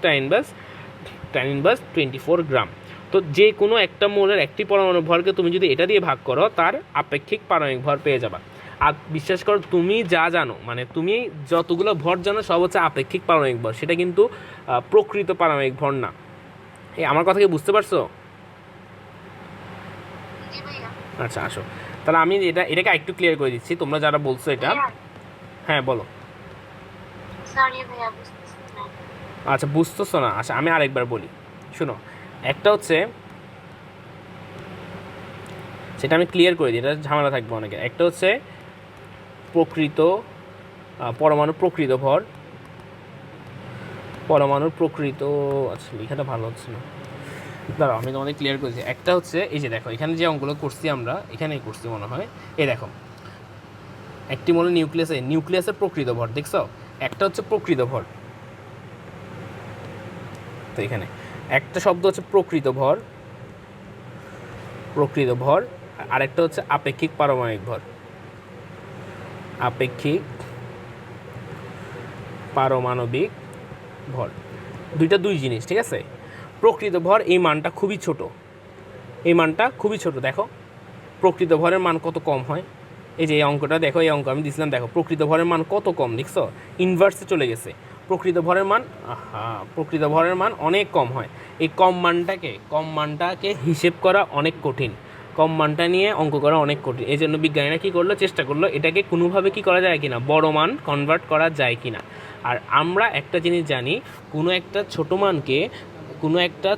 10^24 গ্রাম। তো যে কোনো একটা মোলের একটি পরমাণু ভরকে তুমি যদি এটা দিয়ে ভাগ করো, তার আপেক্ষিক পারমাণবিক ভর পেয়ে যাবা। আর বিশ্বাস করো, তুমি যা জানো, মানে তুমি যতগুলো ভর জানো সব হচ্ছে আপেক্ষিক পারমাণবিক ভর, সেটা কিন্তু প্রকৃত পারমাণবিক ভর না। এই আমার কথা কি বুঝতে পারছো? আচ্ছা আসো, তাহলে আমি এটাকে একটু ক্লিয়ার করে দিচ্ছি, তোমরা যারা বলছো এটা। হ্যাঁ বলো। আচ্ছা বুঝতেছো না, আচ্ছা আমি আরেকবার বলি, শোনো। একটা হচ্ছে, সেটা আমি ক্লিয়ার করে দিই, এটা ঝামেলা থাকবে অনেকে। একটা হচ্ছে প্রকৃত পরমাণু প্রকৃত ভর, পরমাণুর প্রকৃত, আচ্ছা লেখাটা ভালো হচ্ছে না, দাঁড়াও আমি তোমাদের ক্লিয়ার করেছি। একটা হচ্ছে এই যে দেখো এখানে যে অঙ্কগুলো করছি আমরা এখানেই করছি মনে হয়, এই দেখো একটি মূল নিউক্লিয়াসের প্রকৃত ভর দেখছো, একটা হচ্ছে প্রকৃত ভর, তো এখানে একটা শব্দ হচ্ছে প্রকৃত ভর, আরেকটা হচ্ছে আপেক্ষিক পারমাণবিক ভর, আপেক্ষিক পারমাণবিক ভর, দুই জিনিস, ঠিক আছে। প্রকৃত ভর এই মানটা খুবই ছোট, দেখো প্রকৃত ভরের মান কত কম হয়, এই যে এই অঙ্কটা দেখো, এই অঙ্ক আমি দিয়েছিলাম, দেখো প্রকৃত ভরের মান কত কম, দেখছো ইনভার্সে চলে গেছে, প্রকৃত ভরের মান অনেক কম হয়। এই কম মানটাকে হিসেব করা অনেক কঠিন, কম মানটা নিয়ে অঙ্ক করা অনেক কঠিন, এই জন্য বিজ্ঞানীরা কী করলো, চেষ্টা করলো এটাকে কোনোভাবে কী করা যায় কিনা, বড় মান কনভার্ট করা যায় কিনা। আর আমরা একটা জিনিস জানি, কোনো একটা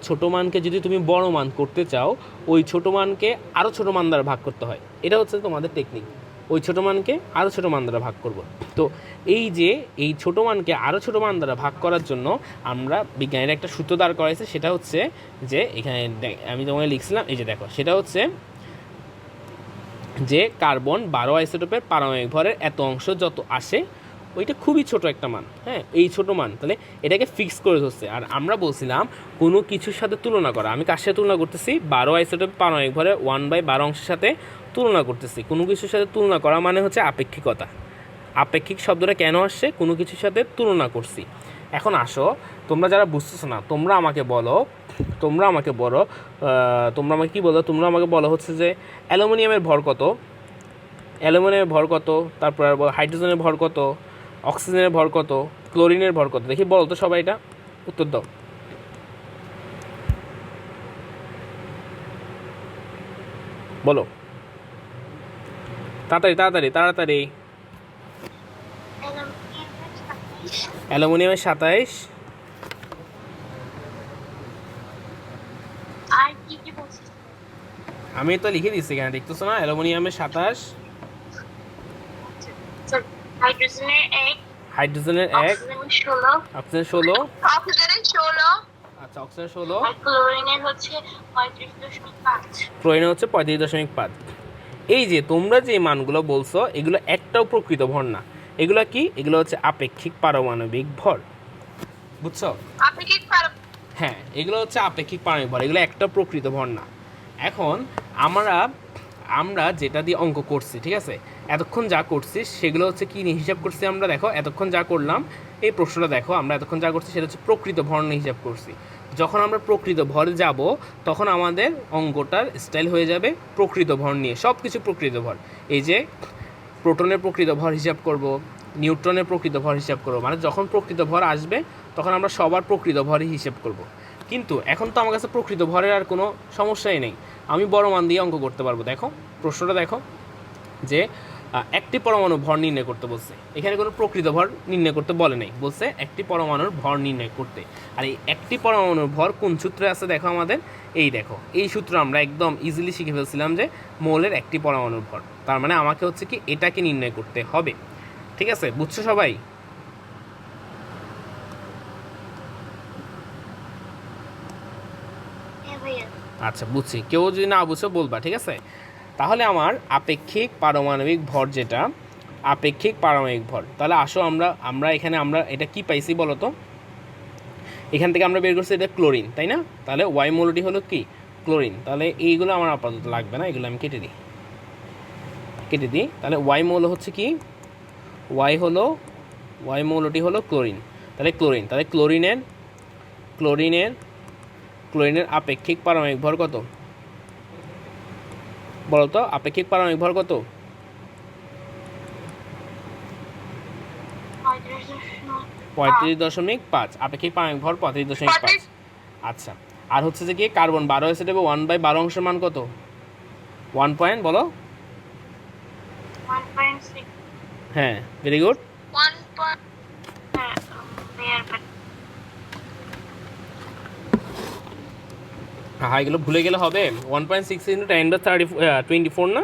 ছোটো মানকে যদি তুমি বড় মান করতে চাও, ওই ছোটো মানকে আরও ছোটো মান দ্বারা ভাগ করতে হয়, এটা হচ্ছে তোমাদের টেকনিক, ওই ছোটো মানকে আরও ছোটো মান দ্বারা ভাগ করব। তো এই ছোটো মানকে আরও ছোটো মান দ্বারা ভাগ করার জন্য আমরা বিজ্ঞানীরা একটা সূত্র দাঁড় করাইছে, সেটা হচ্ছে যে এখানে আমি তোমাকে লিখছিলাম, এই যে দেখো সেটা হচ্ছে যে কার্বন 12 আইসোটোপের পারমাণবিক ভরের এত অংশ যত আসে, ওইটা খুবই ছোট একটা মান, হ্যাঁ এই ছোট মান, তাহলে এটাকে ফিক্স করে ধরছে। আর আমরা বলছিলাম কোনো কিছুর সাথে তুলনা করা, আমি কার সাথে তুলনা করতেছি, 12 আইসোটোপের পারমাণবিক ভরের 1/12 অংশের সাথে তুলনা করতেছি। কোনো কিছুর সাথে তুলনা করা মানে হচ্ছে আপেক্ষিকতা, আপেক্ষিক শব্দটা কেন আসছে, কোনো কিছুর সাথে তুলনা করছি। এখন আসো, তোমরা যারা বুঝতেছো না তোমরা আমাকে কি বলো, তোমরা আমাকে বলো হচ্ছে যে অ্যালুমিনিয়ামের ভর কত, তারপর আর বলো হাইড্রোজেনের ভর কত, অক্সিজেনের ভর কত, ক্লোরিনের ভর কত, দেখি বলো তো সবাই, এটা উত্তর দাও, বলো তাড়াতাড়ি। অ্যালুমিনিয়ামের 27, আর কি বলছিস? আমি তো লিখে দিচ্ছি এখানে, দেখতেছো না, অ্যালুমিনিয়ামের 27, হাইড্রোজেনের 1, হাইড্রোজেনের 1, অক্সিজেনের 16, আচ্ছা অক্সিজেন 16, আর ক্লোরিনের হচ্ছে 35.5। ক্লোরিনের হচ্ছে 35.5। এই যে তোমরা যে মানগুলো বলছো এগুলো একটাও প্রকৃত ভর না, এগুলো কি, এগুলো হচ্ছে আপেক্ষিক পারমাণবিক ভর, বুঝছো? হ্যাঁ এগুলো হচ্ছে আপেক্ষিক পারমাণবিক ভর, এগুলো একটা প্রকৃত ভর না। এখন আমরা যেটা দিয়ে অঙ্ক করছি, ঠিক আছে, এতক্ষণ যা করছি সেগুলো হচ্ছে কি নিয়ে হিসাব করছি আমরা, দেখো এতক্ষণ যা করলাম, এই প্রশ্নটা দেখো, আমরা এতক্ষণ যা করছি সেটা হচ্ছে প্রকৃত ভর নিয়ে হিসাব করছি। যখন আমরা প্রকৃত ভরে যাব তখন আমাদের অঙ্কটার স্টাইল হয়ে যাবে প্রকৃত ভর নিয়ে, সব কিছু প্রকৃত ভর। এই যে প্রোটনের প্রকৃত ভর হিসাব করব, নিউট্রনের প্রকৃত ভর হিসাব করব, মানে যখন প্রকৃত ভর আসবে তখন আমরা সবার প্রকৃত ভরই হিসাব করব। কিন্তু এখন তো আমার কাছে প্রকৃত ভরের আর কোনো সমস্যাই নেই, আমি বড় মান দিয়ে অঙ্ক করতে পারবো। দেখো প্রশ্নটা দেখো যে একটি পরমাণু ভর নির্ণয় করতে বলছে, এখানে কোনো প্রকৃত ভর নির্ণয় করতে বলে নেই, বলছে একটি পরমাণুর ভর নির্ণয় করতে। আর এই একটি পরমাণুর ভর কোন সূত্রে আছে দেখো আমাদের, এই দেখো এই সূত্র আমরা একদম ইজিলি শিখে ফেলছিলাম যে মৌলের একটি পরমাণুর ভর, তার মানে আমাকে হচ্ছে কি এটাকে নির্ণয় করতে হবে, ঠিক আছে, বুঝছো সবাই? আচ্ছা বুঝছি, কেউ যদি না বুঝো বলবা, ঠিক আছে। তাহলে আমার আপেক্ষিক পারমাণবিক ভর যেটা, আপেক্ষিক পারমাণবিক ভর, তাহলে আসো আমরা এখানে আমরা এটা কি পাইছি বলো তো, এখান থেকে আমরা বের করছি এটা ক্লোরিন, তাই না, তাহলে ওয়াই মৌলটি হলো কি ক্লোরিন, তাহলে এইগুলো আমার আপাতত লাগবে না, এগুলো আমি কেটে দিই। তাহলে ওয়াই মৌল হচ্ছে কি, ওয়াই মৌলটি হলো ক্লোরিন, তাহলে ক্লোরিনের আপেক্ষিক পারমাণবিক ভর কত বলো তো, আপেক্ষিক পারমাণবিক ভর কত? 35.5, আপেক্ষিক পারমাণবিক ভর 35.5। আচ্ছা, আর হচ্ছে যে কি কার্বন 12 এসে 1/12 অংশের মান কত, 1 পয়েন্ট বলো, 1.6। হ্যাঁ ভেরি গুড, 1. হ্যাঁ এগুলো ভুলে গেলে হবে, 1.6 × 10⁻24 না।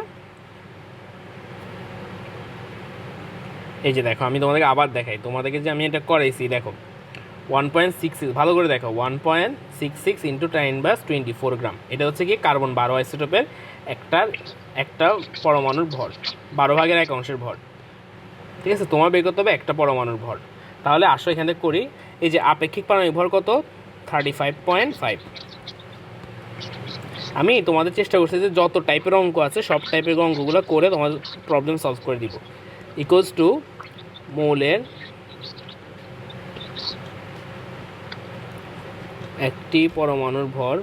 এই যে দেখো আমি তোমাদেরকে আবার দেখাই, তোমাদেরকে যে আমি এটা করাইছি দেখো 1.66, ভালো করে দেখো, 1.66 ইন্টু 10⁻24 গ্রাম। এটা হচ্ছে কি কার্বন 12 আইসোটোপের একটা পরমাণুর ভর, 12/1 ভর। ঠিক আছে, তোমার বের করতে হবে একটা পরমাণুর ভর। তাহলে আসো এখান থেকে করি। এই যে আপেক্ষিক পারমাণবিক ভর কত, 35.5। আমি তোমাদের চেষ্টা করছি যে যত টাইপের অঙ্ক আছে সব টাইপের অঙ্কগুলো করে তোমাদের প্রবলেম সলভ করে দিব। ইকুয়ালস টু মৌলের একটি পরমাণুর ভর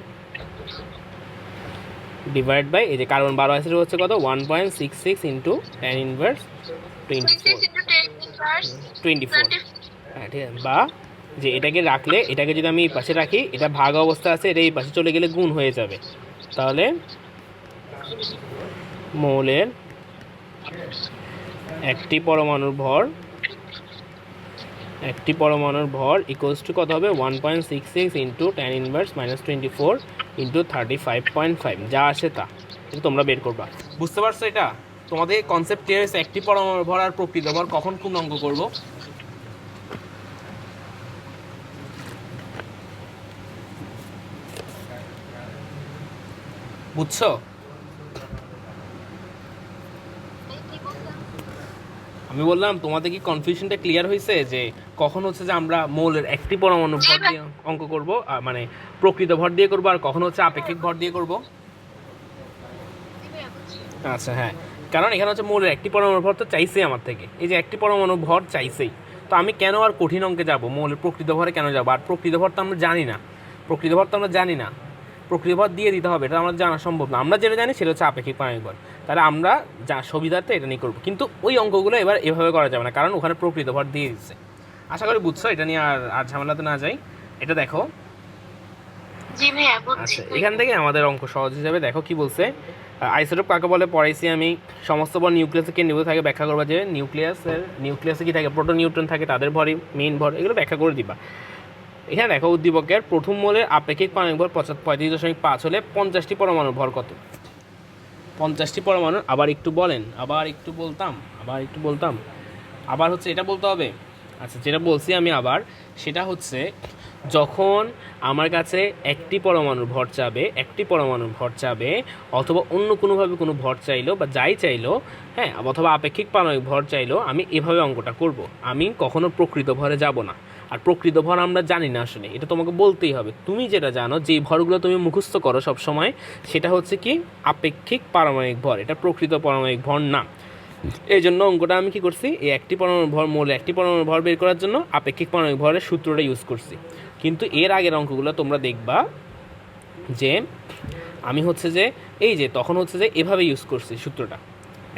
ডিভাইড বাই, এই যে কার্বন 12 অ্যাসিড হচ্ছে কত, 1.66 ইন্টু 10⁻24। হ্যাঁ ঠিক আছে, বা যে এটাকে রাখলে, এটাকে যদি আমি এই পাশে রাখি, এটা ভাগ অবস্থা আছে, এটা এই পাশে চলে গেলে গুণ হয়ে যাবে। তাহলে মৌলের একটি পরমাণুর ভর ইকুয়ালস টু কত হবে, 1.66 ইন্টু 10⁻24 ইন্টু 35.5, যা আসে তা কিন্তু তোমরা বের করবা। বুঝতে পারছো? এটা তোমাদের কনসেপ্ট ক্লিয়ার হয়েছে? একটি পরমাণুর ভর আর প্রকৃত ভর কখন কোন অঙ্ক করব? বুঝছো? আমি বললাম তোমাদের কি কনফিউশনটা ক্লিয়ার হয়েছে যে কখন হচ্ছে যে আমরা মৌলের একটি পরমাণু ভর দিয়ে অঙ্ক করব, মানে প্রকৃত ভর দিয়ে করব, আর কখন হচ্ছে আপেক্ষিক ভর দিয়ে করব? আচ্ছা হ্যাঁ, কারণ এখানে হচ্ছে মৌলের একটি পরমাণু ভর তো চাইছেই আমার থেকে, এই যে একটি পরমাণু ভর চাইছেই, তো আমি কেন আর কঠিন অঙ্কে যাব, মৌলের প্রকৃত ভরে কেন যাব? আর প্রকৃত ভর তো আমরা জানি না, প্রকৃত ভর দিয়ে দিতে হবে, এটা আমরা জানা সম্ভব না। আমরা যেটা জানি সেটা হচ্ছে আপেক্ষিক পারমাণবিক ভর, তাহলে আমরা যা সুবিধার্থে এটা নিয়ে করবো। কিন্তু ওই অঙ্কগুলো এবার এভাবে করা যাবে না, কারণ ওখানে প্রকৃত ভর দিয়ে দিচ্ছে। আশা করি বুঝছো, এটা নিয়ে আর ঝামেলাতে না যাই। এটা দেখো, আচ্ছা এখান থেকে আমাদের অঙ্ক সহজ হিসাবে দেখো কি বলছে। আইসোটোপ কাকে বলে পড়াইছি আমি। সমস্ত ভর নিউক্লিয়াসে কেন্দ্রীভূত থাকে, ব্যাখ্যা করবা যে নিউক্লিয়াসে কি থাকে, প্রোটন নিউট্রন থাকে, তাদের ভরই মেইন ভর, এগুলো ব্যাখ্যা করে দিবা। এখানে দেখো উদ্দীপকের প্রথম মৌলের আপেক্ষিক পারমাণবিক ভর 35.5 হলে 50টি পরমাণুর ভর কত? 50টি পরমাণু, আবার একটু বলতাম, আবার হচ্ছে এটা বলতে হবে। আচ্ছা যেটা বলছি আমি আবার, সেটা হচ্ছে যখন আমার কাছে একটি পরমাণুর ভর চাবে অথবা অন্য কোনোভাবে কোনো ভর চাইলো বা যাই চাইলো, হ্যাঁ, অথবা আপেক্ষিক পারমাণবিক ভর চাইলো, আমি এভাবে অঙ্কটা করব। আমি কখনো প্রকৃত ভরে যাব না। আর প্রকৃত ভর আমরা জানি না আসলে, এটা তোমাকে বলতেই হবে। তুমি যেটা জানো, যে ভরগুলো তুমি মুখস্থ করো সব সময়, সেটা হচ্ছে কি আপেক্ষিক পারমাণবিক ভর, এটা প্রকৃত পারমাণবিক ভর না। এই জন্য অঙ্কটা আমি কি করছি, এই একটি পরমাণুর ভর, মৌলের একটি পরমাণুর ভর বের করার জন্য আপেক্ষিক পারমাণবিক ভরের সূত্রটা ইউজ করছি। কিন্তু এর আগের অঙ্কগুলো তোমরা দেখবা যে আমি হচ্ছে যে এই যে তখন হচ্ছে যে এভাবে ইউজ করছি সূত্রটা,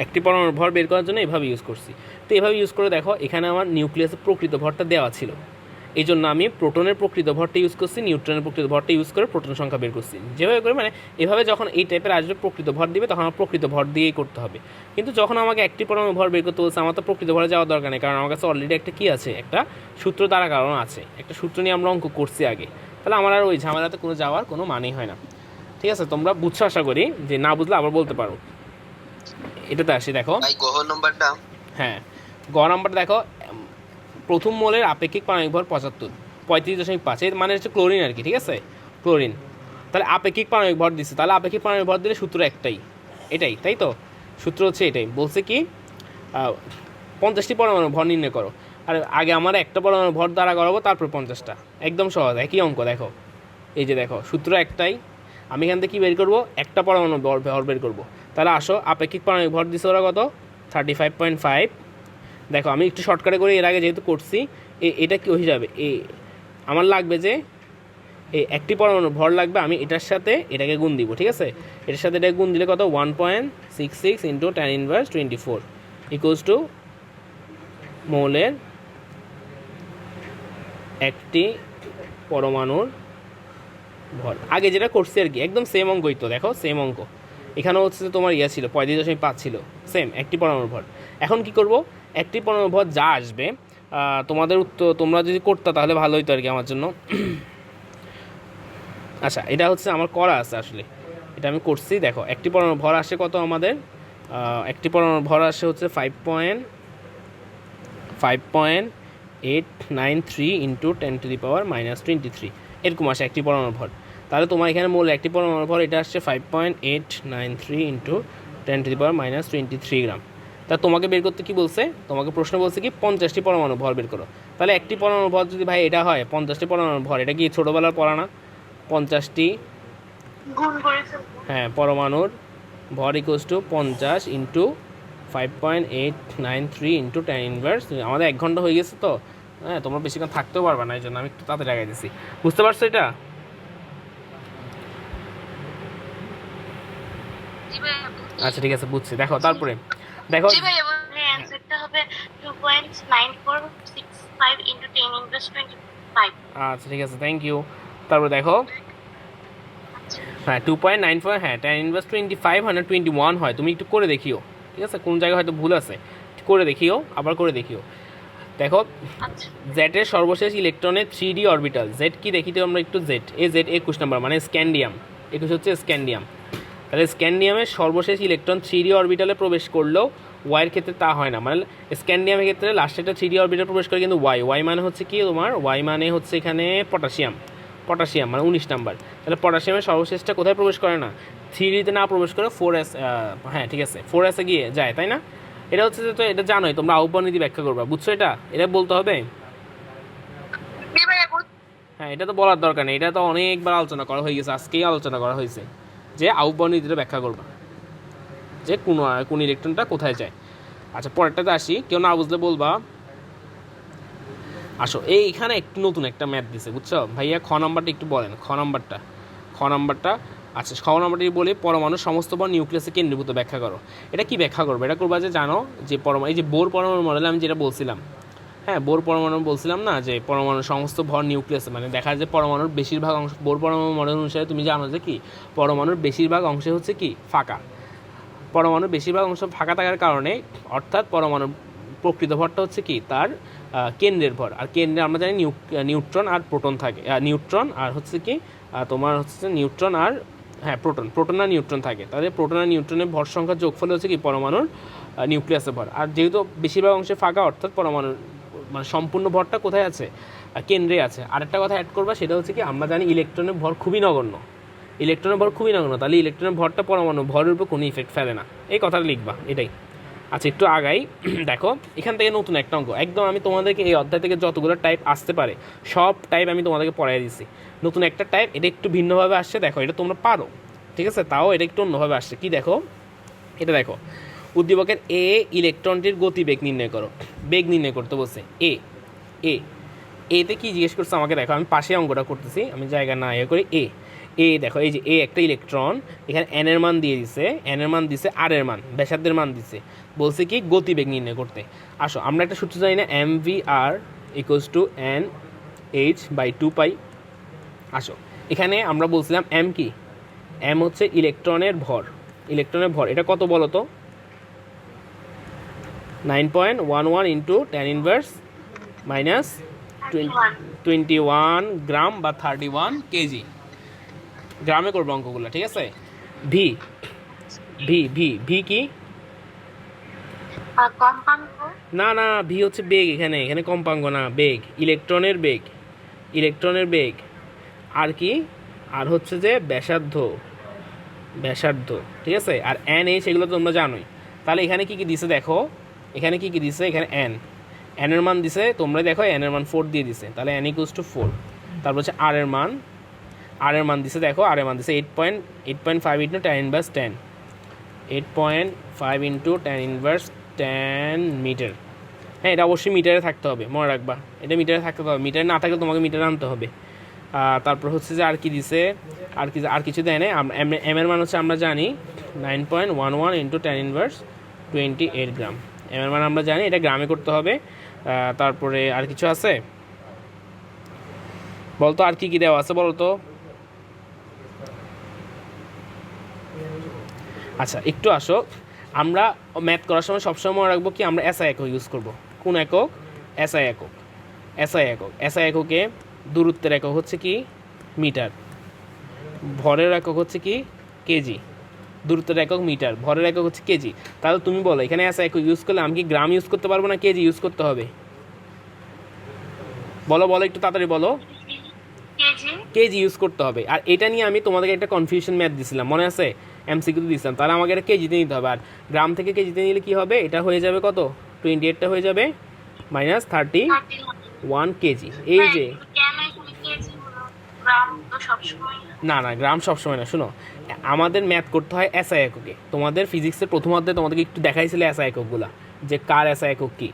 একটি পরমাণুর ভর বের করার জন্য এভাবে ইউজ করছি। তো এভাবে ইউজ করে দেখো, এখানে আমার নিউক্লিয়াসের প্রকৃত ভরটা দেওয়া ছিল, এই জন্য আমি প্রোটনের প্রকৃত ভরটা ইউজ করছি, নিউট্রনের প্রকৃত ভরটা ইউজ করে প্রোটন সংখ্যা বের করছি। যেভাবে করে মানে এভাবে যখন এই টাইপের আসবে প্রকৃত ভর দিবে, তখন আমার প্রকৃত ভর দিয়েই করতে হবে। কিন্তু যখন আমাকে একটি পরমাণু ভর বের করতে বলছে, আমার তো প্রকৃত ভরে যাওয়ার দরকার নেই, কারণ আমার কাছে অলরেডি একটা কী আছে, একটা সূত্র দ্বারা কারণ আছে, একটা সূত্র নিয়ে আমরা অঙ্ক করছি আগে। তাহলে আমার আর ওই ঝামেলাতে কোনো যাওয়ার কোনো মানেই হয় না। ঠিক আছে, তোমরা বুঝছো আশা করি, যে না বুঝলে আবার বলতে পারো। এটাতে আসি, দেখো হ্যাঁ, গ নাম্বারটা দেখো, প্রথম মৌলের আপেক্ষিক পারমাণবিক ভর 35.5, এর মানে হচ্ছে ক্লোরিন আর কি। ঠিক আছে, ক্লোরিন। তাহলে আপেক্ষিক পারমাণবিক ভর দিচ্ছে, তাহলে আপেক্ষিক পারমাণবিক ভর দিলে সূত্র এটাই, তাই তো? সূত্র হচ্ছে এটাই, বলছে কি 50টি পরমাণু ভর নির্ণয় করো। আর আগে আমার একটা পরমাণু ভর দ্বারা করাবো, তারপর 50টা। একদম সহজ, একই অঙ্ক। দেখো এই যে দেখো, সূত্র একটাই, আমি এখান থেকে কী বের করবো, একটা পরমাণু ভর বের করবো। তাহলে আসো, আপেক্ষিক পারমাণবিক ভর দিচ্ছে ওরা কত, 35.5। দেখো আমি একটু শর্টকাটে করে এর আগে যেহেতু করছি, এটা কি হয়ে যাবে, আমার লাগবে যে এই একটি পরমাণু ভর লাগবে, আমি এটার সাথে এটাকে গুণ দিব। ঠিক আছে, এটার সাথে এটাকে গুণ দিলে কত, 1.66 ইন্টু 10⁻24 ইকুয়ালস টু মৌলের একটি পরমাণুর ভর। আগে যেটা করছি আর কি, একদম সেম অঙ্কই তো, দেখো সেম অঙ্ক। এখানেও হচ্ছে যে তোমার ছিল 35.5 ছিল, সেম একটি পরমাণুর ভর। এখন কি করব, একটি পরমাণুর ভর যা আসবে, তোমাদের উত্তর তোমরা যদি করতে তাহলে ভালো হতো আর কি আমার জন্য। আচ্ছা এটা হচ্ছে আমার করা আছে আসলে, এটা আমি করছি। দেখো একটি পরমাণুর ভর আসে কত আমাদের, একটি পরমাণুর ভর আসে হচ্ছে 5.8 5.893 ইন্টু 10⁻⁻23 এরকম আসে একটি পরমাণুর ভর। তাহলে তোমার এখানে মূল একটি পরমাণুর ভর এটা আসছে 5.893 ইন্টু 10⁻⁻23 গ্রাম। তা তোমাকে বের করতে কি বলছে, তোমাকে প্রশ্ন বলছে কি 50টি পরমাণু ভর বের করো। তাহলে একটি পরমাণুর ভর যদি ভাই এটা হয় 50টি পরমাণুর ভর, এটা কি ছোটোবেলার পড়া না? 50টি গুণ করে ফেলবো। হ্যাঁ পরমাণুর ভর ইকুয়ালস টু 50 ইন্টু 5.893 ইন্টু 10⁻। আমাদের 1 ঘন্টা হয়ে গেছে তো, হ্যাঁ তোমরা বেশিক্ষণ থাকতেও পারবে না, এই জন্য আমি একটু তাড়াতাড়ি আগাই দিচ্ছি। বুঝতে পারছো এটা? জি ভাইয়া বুঝছি। আচ্ছা ঠিক আছে বুঝছি। দেখো তারপরে দেখো জি ভাইয়া বললে অ্যানসারটা হবে 2.9465 ইনটু 10⁻25। আচ্ছা ঠিক আছে, থ্যাংক ইউ। তারপরে দেখো হ্যাঁ 2.94, হ্যাঁ 10⁻25 121 হয়। তুমি একটু করে দেখিও, ঠিক আছে? কোন জায়গায় হয়তো ভুল আছে, করে দেখিও, আবার করে দেখিও। দেখো আচ্ছা জেটের সর্বশেষ ইলেকট্রনের 3D অরবিটাল, জেড কি দেখিতে আমরা একটু, জেড জেড 21 নম্বর মানে স্ক্যান্ডিয়াম, 21 হচ্ছে স্ক্যান্ডিয়াম। তাহলে স্ক্যান্ডিয়ামের সর্বশেষ ইলেকট্রন 3D অরবিটালে প্রবেশ করলেও ওয়াইয়ের ক্ষেত্রে তা হয় না, মানে স্ক্যান্ডিয়ামের ক্ষেত্রে লাস্টে একটা 3D অরবিটাল প্রবেশ করে কিন্তু ওয়াই মানে হচ্ছে কি তোমার, ওয়াই মানে হচ্ছে এখানে পটাশিয়াম মানে 19 নাম্বার। তাহলে পটাশিয়ামের সর্বশেষটা কোথায় প্রবেশ করে না, 3Dতে না প্রবেশ করে 4s, হ্যাঁ ঠিক আছে 4s-এ গিয়ে যায়, তাই না? এটা হচ্ছে যে, তো এটা জানোই তোমরা, আহ্বান নীতি ব্যাখ্যা করবা, বুঝছো? এটা বলতে হবে। জি ভাইয়া বুঝছি। হ্যাঁ এটা তো বলার দরকার নেই, এটা তো অনেকবার আলোচনা করা হয়ে গেছে, আজকেই আলোচনা করা হয়েছে যে আহ্বান নীতিটা ব্যাখ্যা করবা, যে কোন ইলেকট্রনটা কোথায় যায়। আচ্ছা পরেরটাতে আসি, কেউ না বুঝলে বলবা। আসো এইখানে একটু নতুন একটা ম্যাথ দিছে, বুঝছো ভাইয়া? খ নাম্বারটা একটু বলেন, খ নাম্বারটা। আচ্ছা খ নাম্বারটি বলি, পরমাণুর সমস্ত ভর নিউক্লিয়াসে কেন্দ্রীভূত ব্যাখ্যা করো। এটা কি ব্যাখ্যা করবে? এটা করবা যে জানো যে এই যে বোর পরমাণু মডেলে আমি যেটা বলছিলাম, হ্যাঁ বোর পরমাণু বলছিলাম না, যে পরমাণুর সমস্ত ভর নিউক্লিয়াসে, মানে দেখা যায় পরমাণুর বেশিরভাগ অংশ, বোর পরমাণু মডেল অনুসারে তুমি জানো যে কি পরমাণুর বেশিরভাগ অংশে হচ্ছে কি ফাঁকা। পরমাণুর বেশিরভাগ অংশ ফাঁকা থাকার কারণে, অর্থাৎ পরমাণুর প্রকৃত ভরটা হচ্ছে কি তার কেন্দ্রের ভর। আর কেন্দ্রে আমরা জানি নিউট্রন আর প্রোটন থাকে, নিউট্রন আর হচ্ছে কি তোমার হচ্ছে নিউট্রন আর হ্যাঁ প্রোটন আর নিউট্রন থাকে। তাহলে প্রোটন আর নিউট্রনের ভর সংখ্যার যোগফল হচ্ছে কি পরমাণুর নিউক্লিয়াসের ভর। আর যেহেতু বেশিরভাগ অংশে ফাঁকা, অর্থাৎ পরমাণুর মানে সম্পূর্ণ ভরটা কোথায় আছে, কেন্দ্রে আছে। আরেকটা কথা অ্যাড করবা, সেটা হচ্ছে কি আমরা জানি ইলেকট্রনের ভর খুবই নগণ্য, তাহলে ইলেকট্রনের ভরটা পরমাণু ভরের উপর কোনো ইফেক্ট ফেলে না, এই কথাটা লিখবা, এটাই। আচ্ছা একটু আগাই, দেখো এখান থেকে নতুন একটা অঙ্ক, একদম আমি তোমাদেরকে এই অধ্যায় থেকে যতগুলো টাইপ আসতে পারে সব টাইপ আমি তোমাদেরকে পড়াই দিচ্ছি। নতুন একটা টাইপ, এটা একটু ভিন্নভাবে আসছে, দেখো এটা তোমরা পারো, ঠিক আছে? তাও এটা একটু অন্যভাবে আসছে। কি দেখো, এটা দেখো, উদ্দীপকের এ ইলেকট্রনটির গতিবেগ নির্ণয় করো। বেগ নির্ণয় করতে বলছে এ এতে কি জিজ্ঞেস করছে আমাকে, দেখো আমি পাশে অঙ্কটা করতেছি, আমি জায়গা না ইয়ে করি। দেখো এই যে একটা ইলেকট্রন, এখানে এন এর মান দিয়ে দিছে, আর এর মান, ব্যাসার্ধের মান দিছে, বলছে কি গতিবেগ নির্ণয় করতে। আসো আমরা একটা সূত্র জানি না, mvr ইকুয়ালস টু nh/2π। আসো এখানে আমরা বলছিলাম এম কি, এম হচ্ছে ইলেকট্রনের ভর, এটা কত বলো তো? 9.11 ইন্টু 10⁻⁻21 গ্রাম বা 31 কেজি। গ্রামে করবো অঙ্কগুলো, ঠিক আছে? ভি কি কম্পাঙ্ক। না ভি হচ্ছে বেগ, এখানে কম্পাঙ্ক না, বেগ, ইলেকট্রনের বেগ। আর কি, আর হচ্ছে যে ব্যাসার্ধ, ঠিক আছে? আর এন এইচ এগুলো তো তোমরা জানোই। তাহলে এখানে কি দিছে দেখো, এখানে এন এর মান দিছে, তোমরা দেখো এন এর মান 4 দিয়ে দিছে, তাহলে এন ইকুয়ালস টু 4। তারপর হচ্ছে আর এর মান দিছে, দেখো আর এর মান দিছে 8.5 ইন্টু 10⁻10, 8.5 ইন্টু 10⁻10 মিটার। হ্যাঁ এটা অবশ্যই মিটারে থাকতে হবে, মনে রাখবা, এটা মিটারে থাকতে হবে, মিটারে না থাকলে তোমাকে মিটারে আনতে হবে। তারপর হচ্ছে যে আর কি দিছে, আর কিছু দেয় নাই। এম এর মান হচ্ছে আমরা জানি 9.11 ইন্টু 10⁻28 গ্রাম, এম এর মান আমরা জানি, এটা গ্রামে করতে হবে। তারপরে আর কিছু আছে বলতো, আর কি দেওয়া আছে বলতো? আচ্ছা একটু আসো, আমরা ম্যাথ করার সময় সবসময় মনে রাখবো কি আমরা এসআই একক ইউজ করব। কোন একক? এসআই এককে দূরত্বের একক হচ্ছে কি মিটার, ভরের একক হচ্ছে কি কেজি। দূরত্বের একক মিটার, ভরের একক হচ্ছে কেজি। তাহলে তুমি বলো এখানে এসআই একক ইউজ করলে আমি কি গ্রাম ইউজ করতে পারবো না কেজি ইউজ করতে হবে? বলো বলো একটু তাড়াতাড়ি বলো। কেজি। কেজি ইউজ করতে হবে। আর এটা নিয়ে আমি তোমাদেরকে একটা কনফিউশন ম্যাথ দিছিলাম, মনে আছে? এমসিকিউ দিছিলাম, তাহলে আমাকে এটা কেজিতে নিতে হবে। আর গ্রাম থেকে কেজিতে নিলে কি হবে, এটা হয়ে যাবে কত, 28টা হয়ে যাবে -31 কেজি। এই যে কেন এখানে কেজি হলো? গ্রাম তো সবসময়। না না, গ্রাম সবসময় না, শোনো, আমাদের ম্যাথ করতে হয় এসআই এককে। তোমাদের ফিজিক্সের প্রথম অধ্যায়ে তোমাদেরকে একটু দেখাইছিল এসআই এককগুলা, যে কার এসআই একক কী।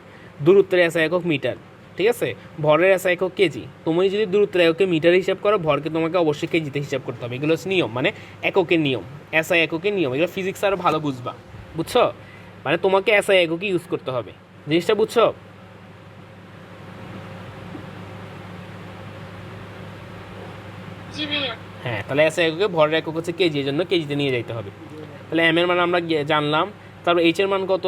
দূরত্বের এসআই একক মিটার, ঠিক আছে? ভরের এসআই একক কেজি। তুমি যদি দূরত্বের এককে মিটারে হিসাব করো, ভরকে তোমাকে অবশ্যই কেজিতে হিসাব করতে হবে। এগুলো হচ্ছে নিয়ম, মানে এককের নিয়ম, এসআই এককের নিয়ম। এগুলো ফিজিক্স আরও ভালো বুঝবা, বুঝছো? মানে তোমাকে এসআই এককই ইউজ করতে হবে, জিনিসটা বুঝছো? জি ভাইয়া। হ্যাঁ, তাহলে এসআই এককে ভরের একক হচ্ছে কেজি, এই জন্য কেজিতে নিয়ে যাইতে হবে। তাহলে এম এর মান আমরা জানলাম। তারপর এইচ এর মান কত,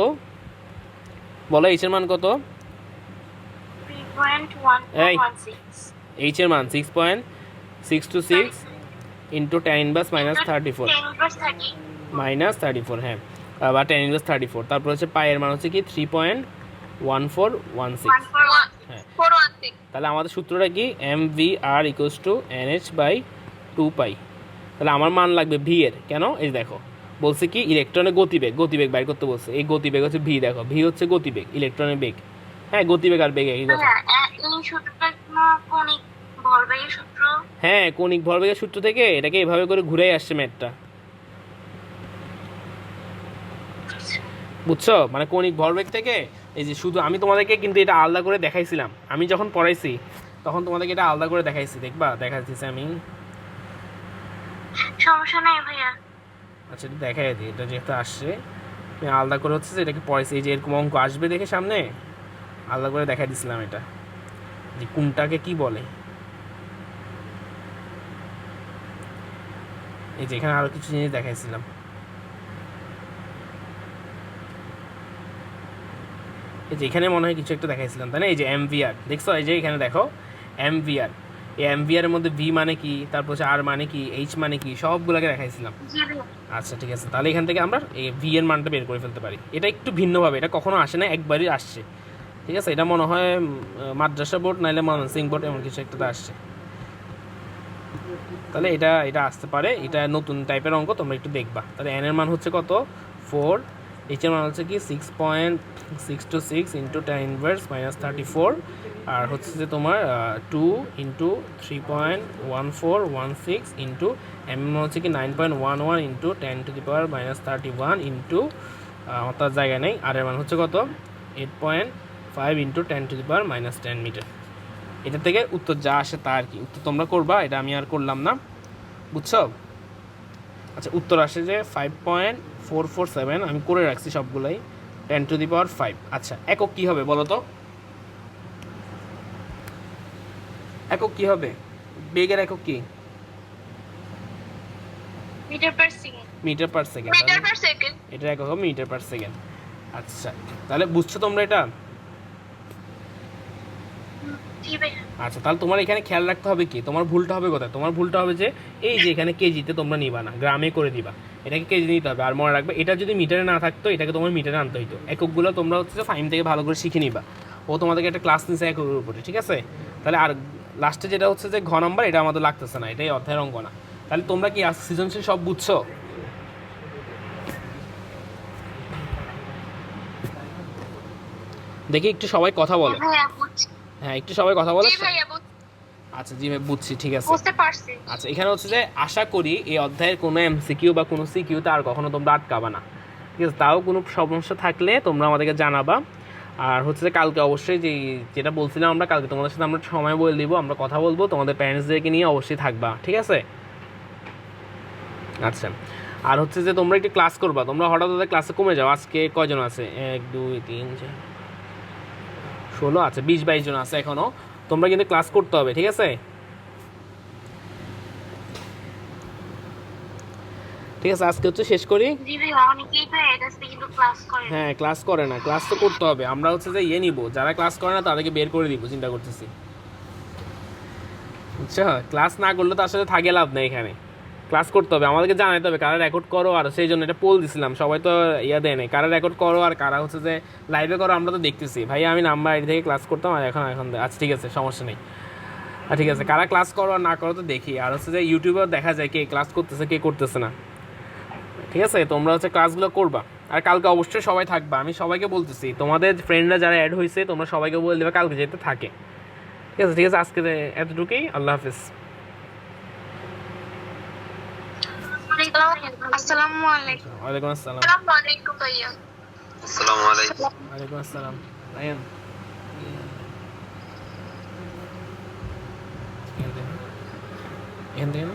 বলো এইচ এর মান কত? 3.1416। এইচ এর মান 6.626 ইন্টু tan ইনভার্স -34 -34, হ্যাঁ, বা tan ইনভার্স 34। তারপর হচ্ছে পাই এর মান হচ্ছে কি 3.1416। হ্যাঁ, তাহলে আমাদের সূত্রটা কি, mvr = nh/2π। তাহলে আমার মান লাগবে ভি এর, কেন? এই দেখো বলছে কি ইলেকট্রনের গতিবেগ, গতিবেগ বাইর করতে বলছে। এই গতিবেগ হচ্ছে ভি, দেখো ভি হচ্ছে গতিবেগ, ইলেকট্রনের বেগ। হ্যাঁ, গতিবেগ আর বেগ একই কথা। এই সূত্রটা কণিক ভরবেগের সূত্র। হ্যাঁ, কণিক ভরবেগের সূত্র থেকে এটাকে এভাবে করে ঘুরেই আসছে ম্যাথটা, বুঝছো? মানে কণিক ভরবেগ থেকে এই যে শুধু আমি তোমাদেরকে কিন্তু এটা আলাদা করে দেখাইছিলাম, আমি যখন পড়াইছি তখন তোমাদেরকে এটা আলাদা করে দেখাইছি, দেখবা দেখাইছি আমি। সমস্যা নাই ভাইয়া। আচ্ছা, এটা দেখাই দিই, এটা যেহেতু আসছে আমি আলাদা করে হচ্ছে যে এটাকে পড়াইছি। এই যে এরকম অঙ্ক আসবে দেখে সামনে, আলাদা করে দেখাই দিছিলাম এটা, যে কোনটাকে কি বলে। এই যে এখানে আরো কিছু জিনিস দেখাইছিলাম। এই যে এখানে মনে হয় কিছু একটা দেখাইছিলাম, তাই না? এই যে এমভিআর দেখছো, এই যে এখানে দেখো এমভিআর। এই এমভিআর এর মধ্যে ভি মানে কি, তারপর হচ্ছে আর মানে কি, এইচ মানে কি, সবগুলোকে দেখাইছিলাম। আচ্ছা ঠিক আছে, তাহলে এখান থেকে আমরা এই ভি এর মানটা বের করে ফেলতে পারি। এটা একটু ভিন্নভাবে, এটা কখনো আসে না, একবারই আসছে, ঠিক আছে? এটা মনে হয় মাদ্রাসা বোর্ড নাইলে ময়মনসিংহ বোর্ড, এমন কিছু একটা আসছে। তাহলে এটা এটা আসতে পারে, এটা নতুন টাইপের অঙ্ক, তোমরা একটু দেখবা। তাহলে এন এর মান হচ্ছে কত, 4, এইচ এর মান হচ্ছে কি 6.626 ইন্টু tan ইনভার্স -34, আর হচ্ছে যে তোমার 2 ইন্টু 3.1416 ইন্টু এম এর মান হচ্ছে কি 9.11 ইন্টু 10⁻⁻31 ইন্টু আমার তার জায়গা নেই, আর এর মান হচ্ছে কত 8.5 ইন্টু 10⁻⁻10 মিটার। এটা থেকে উত্তর যা আসে তা আর কি, উত্তর তোমরা করবা, এটা আমি আর করলাম না, বুঝছো? আচ্ছা, উত্তর আসে যে 5.447, আমি করে রাখছি সবগুলাই, 10⁵। আচ্ছা, একক কি হবে বলো তো? একক কি হবে, বেগের একক কি? Metre per second. Metre per second. এটা একক হবে মিটার পার সেকেন্ড। আচ্ছা, তাহলে বুঝছো তোমরা এটা? জি ভাইয়া। আচ্ছা, তাহলে তোমার এখানে খেয়াল রাখতে হবে কি, তোমার ভুলটা হবে কোথায়? তোমার ভুলটা হবে যে এই যে এখানে কেজিতে তোমরা নিবা না, গ্রামে করে দিবা। এটাকে কেজি নিতে হবে। আর মনে রাখবে, এটা যদি মিটারে না থাকতো, এটাকে তোমার মিটারে আনতে হইতো। এককগুলো তোমরা হচ্ছে ফাইম থেকে ভালো করে শিখে নিবা, ও তোমাদেরকে একটা ক্লাস নিচ্ছে এককের উপরে, ঠিক আছে? তাহলে আর লাস্টে যেটা হচ্ছে যে ঘ নম্বর, এটা আমাদের লাগতেছে না, এটাই অধ্যায়ের অঙ্ক না। তাহলে তোমরা কি সৃজনশীল সব বুঝছো? দেখি একটু সবাই কথা বলো। হ্যাঁ, একটু সবাই কথা বলো। আচ্ছা জি ভাই, বুঝছি, ঠিক আছে, বুঝতে পারছি। আচ্ছা, এখানে হচ্ছে যে আশা করি এই অধ্যায়ের কোনো এমসিকিউ বা কোনো সিকিউতে আর কখনো তোমরা আটকাবা না, ঠিক আছে? তাও কোনো সমস্যা থাকলে তোমরা আমাদেরকে জানাবা। আর হচ্ছে যে কালকে অবশ্যই যেটা বলছিলাম আমরা, কালকে তোমাদের সাথে আমরা সময় বলে দিব, আমরা কথা বলবো, তোমাদের প্যারেন্টসদেরকে নিয়ে অবশ্যই থাকবা, ঠিক আছে? আচ্ছা, আর হচ্ছে যে তোমরা একটু ক্লাস করবা, তোমরা হঠাৎ হঠাৎ ক্লাসে কমে যাও। আজকে কয়জন আছে, 1 2 3 4 16, আচ্ছা 20-22 জন আছে এখনো। তোমরা কিন্তু ক্লাস করতে হবে, ঠিক আছে? ঠিক আছে, আজকে হচ্ছে শেষ করি। জি ভাই, অনেকেই তো এটাতে কিন্তু ক্লাস করে। হ্যাঁ, ক্লাস করে না, ক্লাস তো করতে হবে। আমরা হচ্ছে যে নিব, যারা ক্লাস করে না তাদেরকে বের করে দিব, চিন্তা করতেছি, বুঝছো? ক্লাস না করলে তো আসলে থাকে লাভ নেই এখানে, ক্লাস করতে হবে, আমাদেরকে জানাইতে হবে কারা রেকর্ড করো, আর সেই জন্য এটা পোল দিছিলাম, সবাই তো ইয়া দেয় নাই, কারা রেকর্ড করো আর কারা হচ্ছে যে লাইভে করো আমরা তো দেখতেছি। ভাই আমি নাম্বার আইডি থেকে ক্লাস করতাম আর এখন আচ্ছা ঠিক আছে সমস্যা নেই। ঠিক আছে, কারা ক্লাস করো আর না করো তো দেখি, আর হচ্ছে যে ইউটিউবেও দেখা যায় কে ক্লাস করতেছে কে করতেছে না। ঠিক আছে, তোমরা হচ্ছে ক্লাসগুলো করবা, আর কালকে অবশ্যই সবাই থাকবা, আমি সবাইকে বলতেছি, তোমাদের ফ্রেন্ডরা যারা অ্যাড হয়েছে তোমরা সবাইকে বলে দেবে কালকে যেতে থাকে। ঠিক আছে, ঠিক আছে, আজকে এতটুকুই, আল্লাহ হাফিজ। আসসালামু আলাইকুম। ওয়ালাইকুম আসসালাম। আসসালামু আলাইকুম ভাইয়া। আসসালামু আলাইকুম। ওয়ালাইকুম আসসালাম। রায়ান এখান থেকে